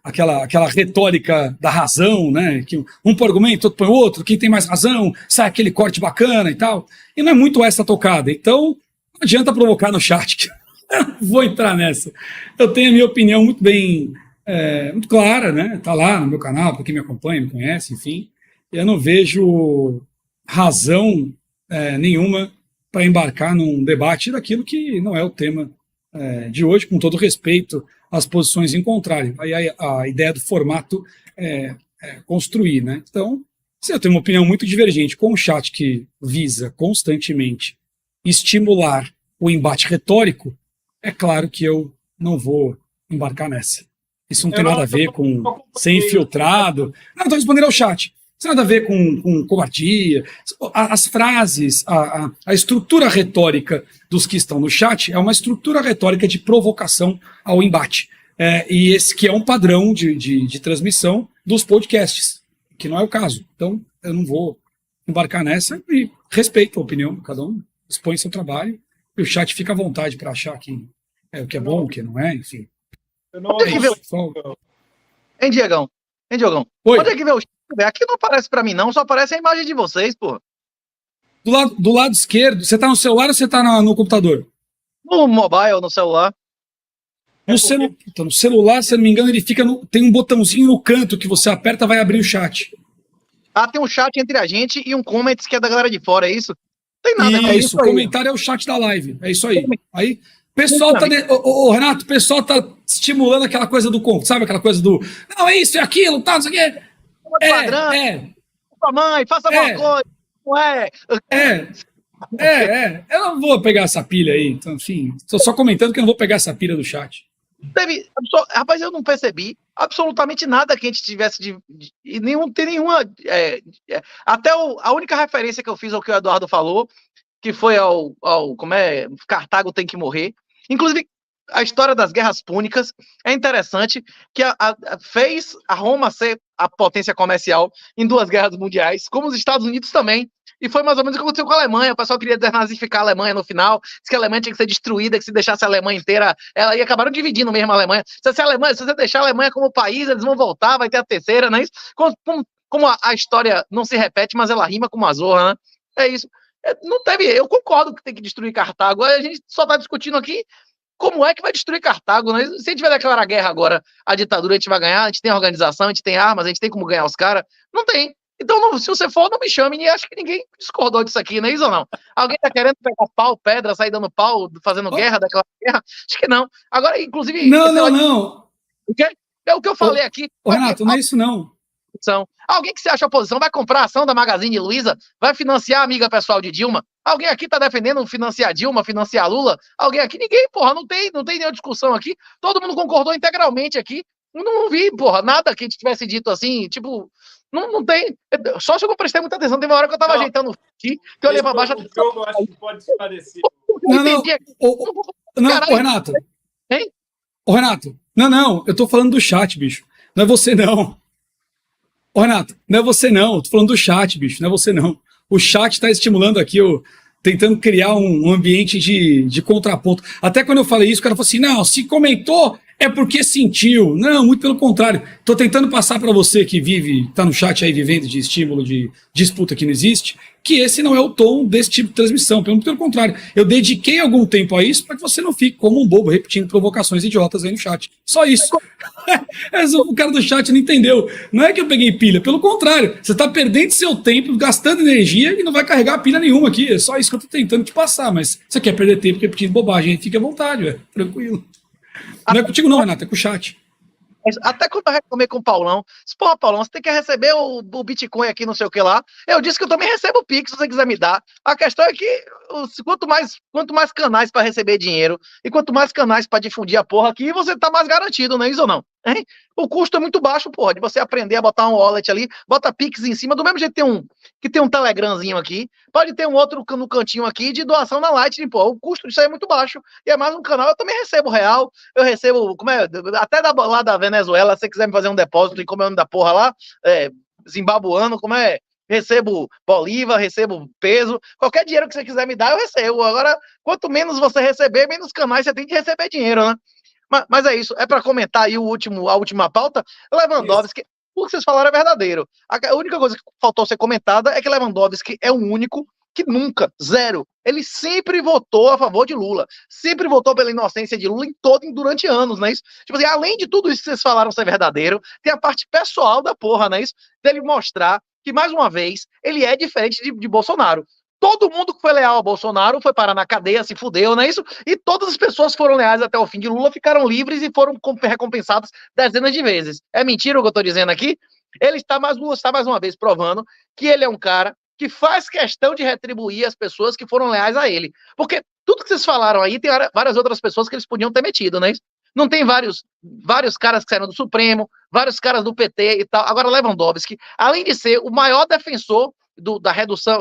aquela retórica da razão, né? Que um põe argumento, outro põe outro, quem tem mais razão, sai aquele corte bacana e tal. E não é muito essa tocada. Então, não adianta provocar no chat, que eu não vou entrar nessa. Eu tenho a minha opinião muito bem, muito clara, né? Está lá no meu canal, para quem me acompanha, me conhece, enfim. Eu não vejo razão nenhuma para embarcar num debate daquilo que não é o tema de hoje, com todo respeito as posições encontrarem. Aí a ideia do formato é construir, né? Então, se eu tenho uma opinião muito divergente com um chat que visa constantemente estimular o embate retórico, é claro que eu não vou embarcar nessa. Isso não tem nada a ver com ser infiltrado. Não estou respondendo ao chat. Isso não tem nada a ver com covardia. As frases, a estrutura retórica dos que estão no chat é uma estrutura retórica de provocação ao embate. E esse que é um padrão de transmissão dos podcasts, que não é o caso. Então, eu não vou embarcar nessa e respeito a opinião, cada um expõe seu trabalho, e o chat fica à vontade para achar que o que é bom, o que não é, enfim. Onde é que vê o... Hein, Diegão? Oi. Onde é que vê o chat? Aqui não aparece para mim, não, só aparece a imagem de vocês, pô. Do lado esquerdo, você tá no celular ou você tá no computador? No mobile, no celular. No celular, se eu não me engano, ele fica tem um botãozinho no canto que você aperta, vai abrir o chat. Ah, tem um chat entre a gente e um comments que é da galera de fora, é isso? Não tem nada. Isso, o comentário é o chat da live, é isso aí. Aí, o pessoal tá... Renato, o pessoal tá estimulando aquela coisa sabe aquela coisa do... Não, é isso, é aquilo, tá, não sei o quê. Sua mãe, faça alguma coisa. Não é? Eu não vou pegar essa pilha aí. Então, enfim, estou só comentando que eu não vou pegar essa pilha do chat. Rapaz, eu não percebi absolutamente nada que a gente tivesse tem nenhuma. Até a única referência que eu fiz ao que o Eduardo falou, que foi ao Cartago tem que morrer. Inclusive, a história das guerras púnicas é interessante, que fez a Roma ser a potência comercial em 2 guerras mundiais, como os Estados Unidos também. E foi mais ou menos o que aconteceu com a Alemanha. O pessoal queria desnazificar a Alemanha no final, disse que a Alemanha tinha que ser destruída, que se deixasse a Alemanha inteira, ela ia acabaram dividindo mesmo a Alemanha. Se você deixar a Alemanha como país, eles vão voltar, vai ter a terceira, não é isso? Como a história não se repete, mas ela rima com uma zorra, né? É isso. Não teve. Eu concordo que tem que destruir Cartago. A gente só está discutindo aqui como é que vai destruir Cartago, né? Se a gente vai declarar guerra agora, a ditadura, a gente vai ganhar, a gente tem organização, a gente tem armas, a gente tem como ganhar os caras. Não tem. Então, se você for, não me chame, e acho que ninguém discordou disso aqui, não é isso ou não? Alguém tá querendo pegar pau, pedra, sair dando pau, fazendo guerra, declarar guerra? Acho que não. Agora, inclusive... Não. O quê? É o que eu falei aqui. Renato, não é isso não. Alguém que se acha oposição vai comprar a ação da Magazine Luiza, vai financiar a amiga pessoal de Dilma? Alguém aqui tá defendendo financiar Dilma, financiar Lula? Alguém aqui? Ninguém, porra, não tem nenhuma discussão aqui. Todo mundo concordou integralmente aqui. Não vi, porra, nada que a gente tivesse dito assim, tipo... Não tem. Só se eu não prestei muita atenção. Teve uma hora que eu tava ajeitando aqui, que eu olhei pra baixo. Eu acho que pode esclarecer. Não, Renato. Hein? Renato, não, eu tô falando do chat, bicho. Não é você, não. Renato, não é você, não. Eu tô falando do chat, bicho. Não é você, não. O chat tá estimulando aqui, tentando criar um ambiente de contraponto. Até quando eu falei isso, o cara falou assim: não, se comentou, é porque sentiu. Não, muito pelo contrário. Estou tentando passar para você que está no chat aí vivendo de estímulo, de disputa que não existe, que esse não é o tom desse tipo de transmissão. Pelo contrário, eu dediquei algum tempo a isso para que você não fique como um bobo repetindo provocações idiotas aí no chat. Só isso. O cara do chat não entendeu. Não é que eu peguei pilha, pelo contrário. Você está perdendo seu tempo, gastando energia e não vai carregar pilha nenhuma aqui. É só isso que eu estou tentando te passar. Mas você quer perder tempo repetindo bobagem, fique à vontade, tranquilo. Não é contigo não, Renato, é com o chat. Até quando eu reclamei com o Paulão, disse, porra, Paulão, você tem que receber o Bitcoin aqui, não sei o que lá. Eu disse que eu também recebo o Pix, se você quiser me dar. A questão é que quanto mais canais para receber dinheiro e quanto mais canais para difundir a porra aqui, você tá mais garantido, não é isso ou não? Hein? O custo é muito baixo, porra, de você aprender a botar um wallet ali, bota Pix em cima, do mesmo jeito que tem um Telegramzinho aqui, pode ter um outro no cantinho aqui de doação na Lightning, pô, o custo disso aí é muito baixo, e é mais um canal, eu também recebo real, eu recebo, até lá da Venezuela, se você quiser me fazer um depósito e como é o nome da porra lá, zimbabuano, recebo bolívar, recebo peso, qualquer dinheiro que você quiser me dar, eu recebo. Agora, quanto menos você receber, menos canais você tem que receber dinheiro, né? Mas é isso, é para comentar aí a última pauta. Lewandowski, o que vocês falaram é verdadeiro. A única coisa que faltou ser comentada é que Lewandowski é o único que nunca, zero, ele sempre votou a favor de Lula, sempre votou pela inocência de Lula durante anos, não é isso? Tipo assim, além de tudo isso que vocês falaram ser verdadeiro, tem a parte pessoal da porra, não é isso? Dele mostrar que, mais uma vez, ele é diferente de Bolsonaro. Todo mundo que foi leal ao Bolsonaro foi parar na cadeia, se fudeu, não é isso? E todas as pessoas que foram leais até o fim de Lula ficaram livres e foram recompensadas dezenas de vezes. É mentira o que eu estou dizendo aqui? Lula está mais uma vez provando que ele é um cara que faz questão de retribuir as pessoas que foram leais a ele. Porque tudo que vocês falaram aí, tem várias outras pessoas que eles podiam ter metido, não é isso? Não tem vários caras que saíram do Supremo, vários caras do PT e tal. Agora, Lewandowski, além de ser o maior defensor da redução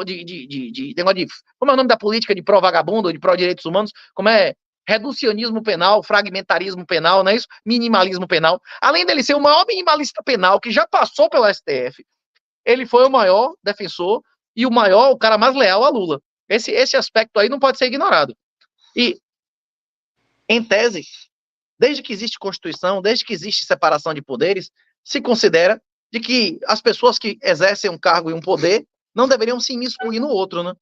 como é o nome da política de pró-vagabundo, de pró-direitos humanos, como é reducionismo penal, fragmentarismo penal, não é isso? Minimalismo penal. Além dele ser o maior minimalista penal que já passou pelo STF, ele foi o maior defensor e o cara mais leal a Lula. Esse aspecto aí não pode ser ignorado. E, em tese, desde que existe Constituição, desde que existe separação de poderes, se considera de que as pessoas que exercem um cargo e um poder não deveriam se imiscuir no outro, né?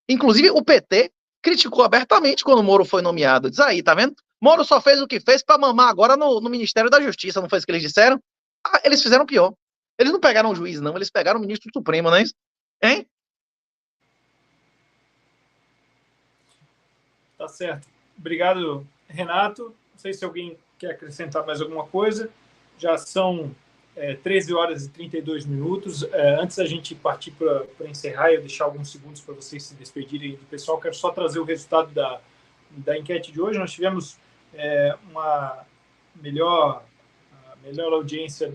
Inclusive, o PT criticou abertamente quando o Moro foi nomeado. Diz aí, tá vendo? Moro só fez o que fez para mamar agora no Ministério da Justiça, não foi isso que eles disseram? Ah, eles fizeram pior. Eles não pegaram o juiz, não, eles pegaram o ministro do Supremo, não é isso? Hein? Tá certo. Obrigado, Renato. Não sei se alguém quer acrescentar mais alguma coisa. Já são 13 horas e 32 minutos. Antes da gente partir para encerrar e eu deixar alguns segundos para vocês se despedirem do pessoal, quero só trazer o resultado da enquete de hoje. Nós tivemos uma melhor audiência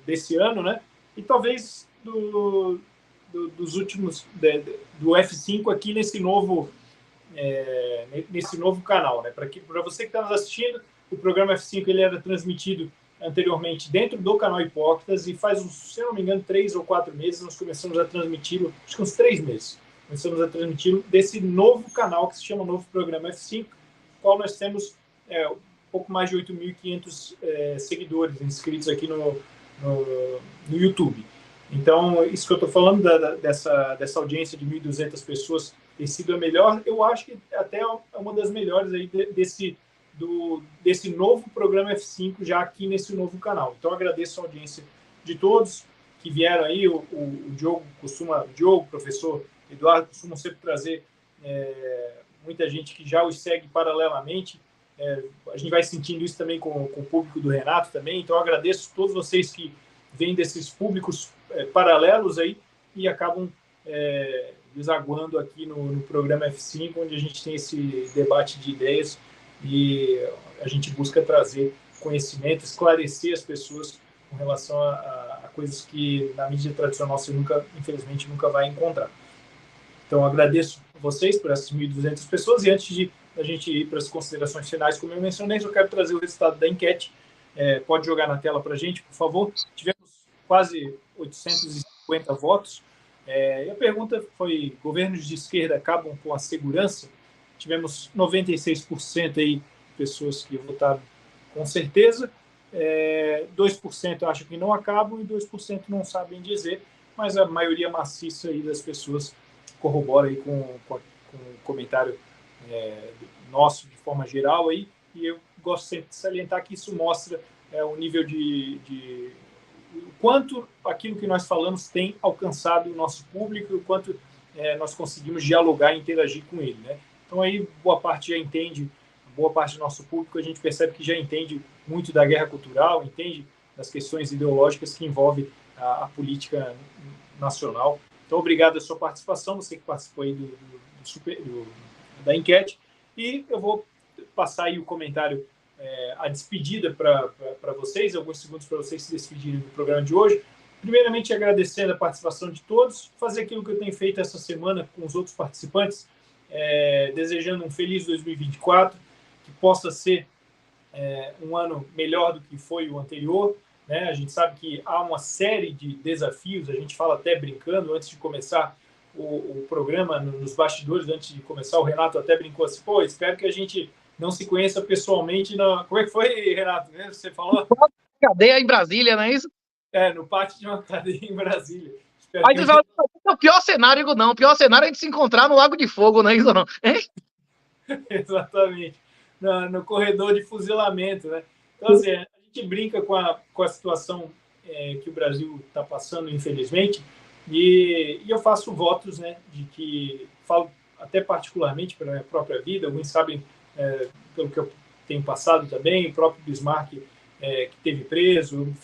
desse ano, né? E talvez dos últimos do F5 aqui nesse novo canal, né? Para você que está nos assistindo, o programa F5 ele era transmitido anteriormente dentro do canal Hipócritas e faz, se não me engano, 3 ou 4 meses nós começamos a transmiti-lo, acho que uns 3 meses, começamos a transmiti-lo desse novo canal que se chama Novo Programa F5, no qual nós temos um pouco mais de 8.500 seguidores inscritos aqui no YouTube. Então, isso que eu estou falando dessa audiência de 1.200 pessoas ter sido a melhor, eu acho que até é uma das melhores aí desse novo programa F5 já aqui nesse novo canal. Então, agradeço a audiência de todos que vieram aí. O Diogo, o professor Eduardo, costumam sempre trazer muita gente que já os segue paralelamente. A gente vai sentindo isso também com o público do Renato também. Então, agradeço a todos vocês que vêm desses públicos paralelos aí e acabam desaguando aqui no programa F5, onde a gente tem esse debate de ideias e a gente busca trazer conhecimento, esclarecer as pessoas com relação a coisas que na mídia tradicional você infelizmente nunca vai encontrar. Então, agradeço a vocês por essas 1.200 pessoas e antes de a gente ir para as considerações finais, como eu mencionei, eu quero trazer o resultado da enquete. Pode jogar na tela para a gente, por favor. Tivemos quase 850 votos. E a pergunta foi: governos de esquerda acabam com a segurança? Tivemos 96% aí de pessoas que votaram com certeza, 2% acham que não acabam e 2% não sabem dizer, mas a maioria maciça aí das pessoas corrobora aí com o comentário nosso de forma geral aí, e eu gosto sempre de salientar que isso mostra o nível de o quanto aquilo que nós falamos tem alcançado o nosso público e o quanto nós conseguimos dialogar e interagir com ele, né? Então aí boa parte já entende, boa parte do nosso público a gente percebe que já entende muito da guerra cultural, entende das questões ideológicas que envolvem a política nacional. Então obrigado a sua participação, você que participou aí da enquete, e eu vou passar aí o comentário, a despedida para vocês, alguns segundos para vocês se despedirem do programa de hoje. Primeiramente, agradecendo a participação de todos, fazer aquilo que eu tenho feito essa semana com os outros participantes, desejando um feliz 2024, que possa ser um ano melhor do que foi o anterior, né? A gente sabe que há uma série de desafios, a gente fala até brincando, antes de começar o programa, nos bastidores, antes de começar, o Renato até brincou assim: pô, espero que a gente não se conheça pessoalmente. Como é que foi, Renato? Você falou? Cadeia em Brasília, não é isso? No pátio de uma cadeia em Brasília. Aí você fala: o pior cenário, não. O pior cenário é a gente se encontrar no Lago de Fogo, não é isso? Não? Exatamente. No corredor de fuzilamento, né? Então, assim, a gente brinca com a situação que o Brasil está passando, infelizmente, E eu faço votos, né, de que, falo até particularmente pela minha própria vida, alguns sabem pelo que eu tenho passado também, o próprio Bismarck, que teve preso,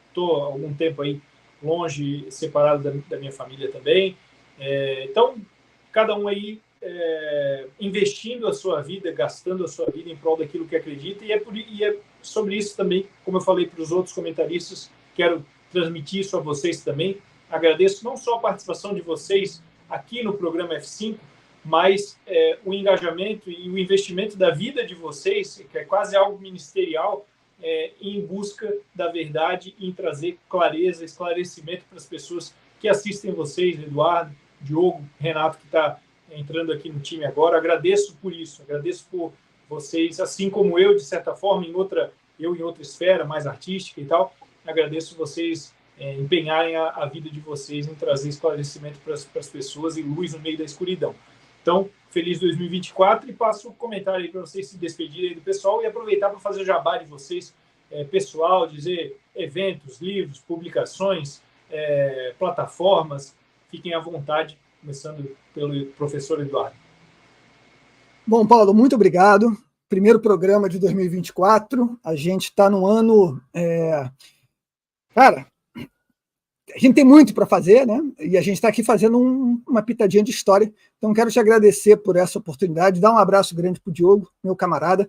estou há algum tempo aí longe, separado da minha família também. Então, cada um aí investindo a sua vida, gastando a sua vida em prol daquilo que acredita, e é sobre isso também, como eu falei para os outros comentaristas, quero transmitir isso a vocês também. Agradeço não só a participação de vocês aqui no programa F5, mas o engajamento e o investimento da vida de vocês, que é quase algo ministerial, em busca da verdade e em trazer clareza, esclarecimento para as pessoas que assistem vocês, Eduardo, Diogo, Renato, que está entrando aqui no time agora. Agradeço por isso, agradeço por vocês, assim como eu, de certa forma, em outra esfera mais artística e tal, agradeço vocês empenharem a vida de vocês em trazer esclarecimento para as pessoas e luz no meio da escuridão. Então, feliz 2024 e passo o comentário aí para vocês se despedirem aí do pessoal e aproveitar para fazer o jabá de vocês, pessoal, dizer eventos, livros, publicações, plataformas, fiquem à vontade, começando pelo professor Eduardo. Bom, Paulo, muito obrigado. Primeiro programa de 2024, a gente está no ano... Cara, a gente tem muito para fazer, né? E a gente está aqui fazendo uma pitadinha de história. Então, quero te agradecer por essa oportunidade, dar um abraço grande para o Diogo, meu camarada,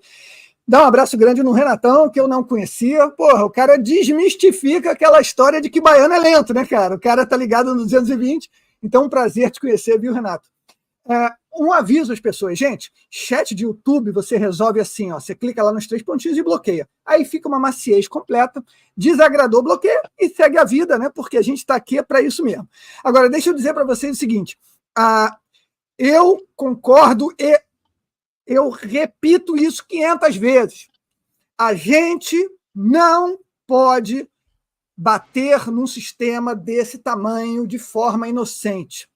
dar um abraço grande no Renatão, que eu não conhecia. Porra, o cara desmistifica aquela história de que baiano é lento, né, cara? O cara tá ligado no 220. Então, um prazer te conhecer, viu, Renato? Um aviso às pessoas, gente, chat de YouTube você resolve assim, ó, você clica lá nos 3 pontinhos e bloqueia. Aí fica uma maciez completa, desagradou, bloqueia e segue a vida, né? Porque a gente está aqui para isso mesmo. Agora, deixa eu dizer para vocês o seguinte, eu concordo e eu repito isso 500 vezes. A gente não pode bater num sistema desse tamanho de forma inocente,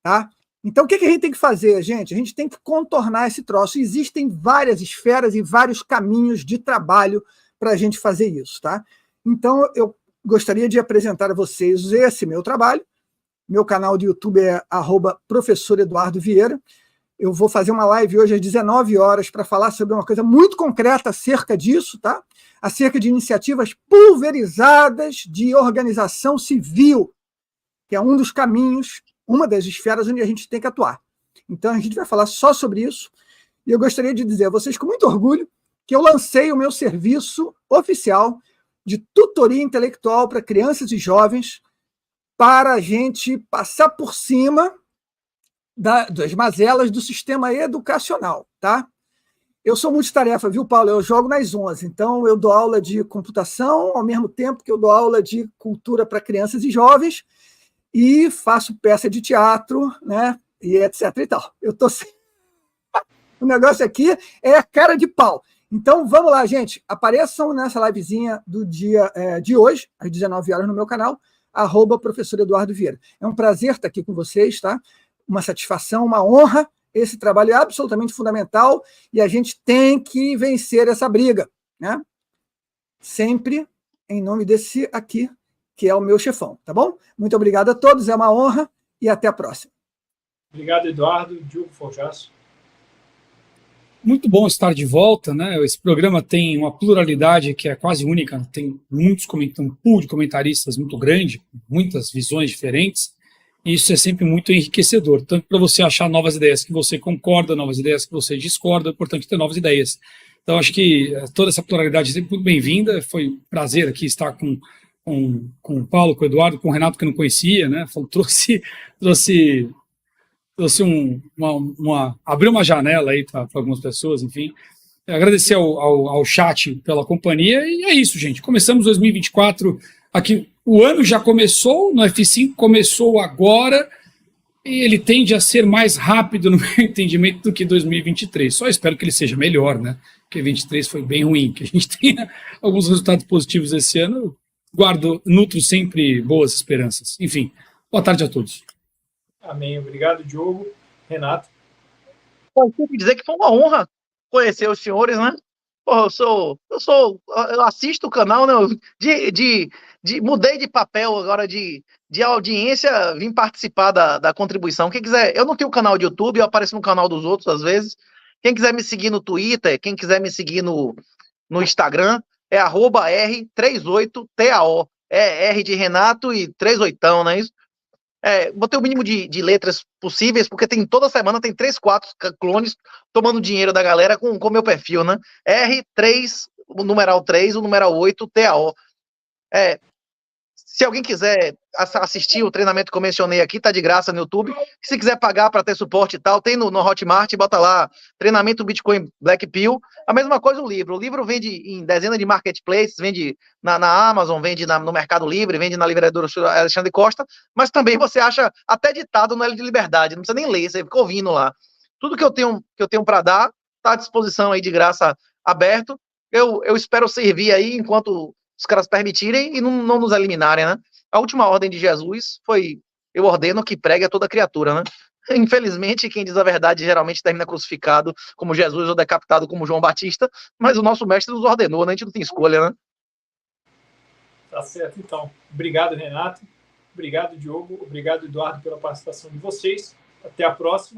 tá? Então, o que a gente tem que fazer, gente? A gente tem que contornar esse troço. Existem várias esferas e vários caminhos de trabalho para a gente fazer isso, tá? Então, eu gostaria de apresentar a vocês esse meu trabalho. Meu canal de YouTube é @professor Eduardo Vieira. Eu vou fazer uma live hoje às 19 horas para falar sobre uma coisa muito concreta acerca disso, tá? Acerca de iniciativas pulverizadas de organização civil, que é um dos caminhos, uma das esferas onde a gente tem que atuar. Então, a gente vai falar só sobre isso. E eu gostaria de dizer a vocês com muito orgulho que eu lancei o meu serviço oficial de tutoria intelectual para crianças e jovens para a gente passar por cima das mazelas do sistema educacional, tá? Eu sou multitarefa, viu, Paulo? Eu jogo nas 11, então eu dou aula de computação ao mesmo tempo que eu dou aula de cultura para crianças e jovens e faço peça de teatro, né, e etc e tal. Eu tô O negócio aqui é a cara de pau. Então, vamos lá, gente. Apareçam nessa livezinha do dia de hoje, às 19 horas no meu canal, @professor Eduardo Vieira. É um prazer estar aqui com vocês, tá? Uma satisfação, uma honra. Esse trabalho é absolutamente fundamental e a gente tem que vencer essa briga, né? Sempre em nome desse aqui, que é o meu chefão, tá bom? Muito obrigado a todos, é uma honra e até a próxima. Obrigado, Eduardo. Diogo Forjaço. Muito bom estar de volta, né? Esse programa tem uma pluralidade que é quase única, tem um pool de comentaristas muito grande, muitas visões diferentes, e isso é sempre muito enriquecedor, tanto para você achar novas ideias que você concorda, novas ideias que você discorda, é importante ter novas ideias. Então, acho que toda essa pluralidade é sempre muito bem-vinda, foi um prazer aqui estar com o Paulo, com o Eduardo, com o Renato, que eu não conhecia, né? Trouxe abriu uma janela aí para algumas pessoas, enfim. Agradecer ao chat pela companhia, e é isso, gente. Começamos 2024, aqui o ano já começou, no F5 começou agora, e ele tende a ser mais rápido no meu entendimento do que 2023. Só espero que ele seja melhor, né? Porque 2023 foi bem ruim, que a gente tenha alguns resultados positivos esse ano. Nutro sempre boas esperanças. Enfim, boa tarde a todos. Amém. Obrigado, Diogo. Renato. Eu tenho que dizer que foi uma honra conhecer os senhores, né? Porra, eu assisto o canal, né? Mudei de papel agora de audiência, vim participar da contribuição. Quem quiser, eu não tenho canal de YouTube, eu apareço no canal dos outros às vezes. Quem quiser me seguir no Twitter, quem quiser me seguir no Instagram, é @R38TAO. É R de Renato e 38, não é isso? Botei o mínimo de letras possíveis, porque toda semana tem 3, 4 clones tomando dinheiro da galera com o meu perfil, né? R3, o numeral 3, o numeral 8, TAO. Se alguém quiser assistir o treinamento que eu mencionei aqui, tá de graça no YouTube. Se quiser pagar para ter suporte e tal, tem no Hotmart, bota lá, treinamento Bitcoin Black Pill. A mesma coisa o livro. O livro vende em dezenas de marketplaces, vende na Amazon, vende no Mercado Livre, vende na livraria Alexandre Costa, mas também você acha até ditado no L de Liberdade, não precisa nem ler, você fica ouvindo lá. Tudo que eu tenho para dar, tá à disposição aí de graça, aberto. Eu espero servir aí enquanto os caras permitirem e não nos eliminarem, né? A última ordem de Jesus foi: eu ordeno que pregue a toda criatura, né? Infelizmente, quem diz a verdade geralmente termina crucificado como Jesus ou decapitado como João Batista, mas o nosso mestre nos ordenou, né? A gente não tem escolha, né? Tá certo, então. Obrigado, Renato. Obrigado, Diogo. Obrigado, Eduardo, pela participação de vocês. Até a próxima.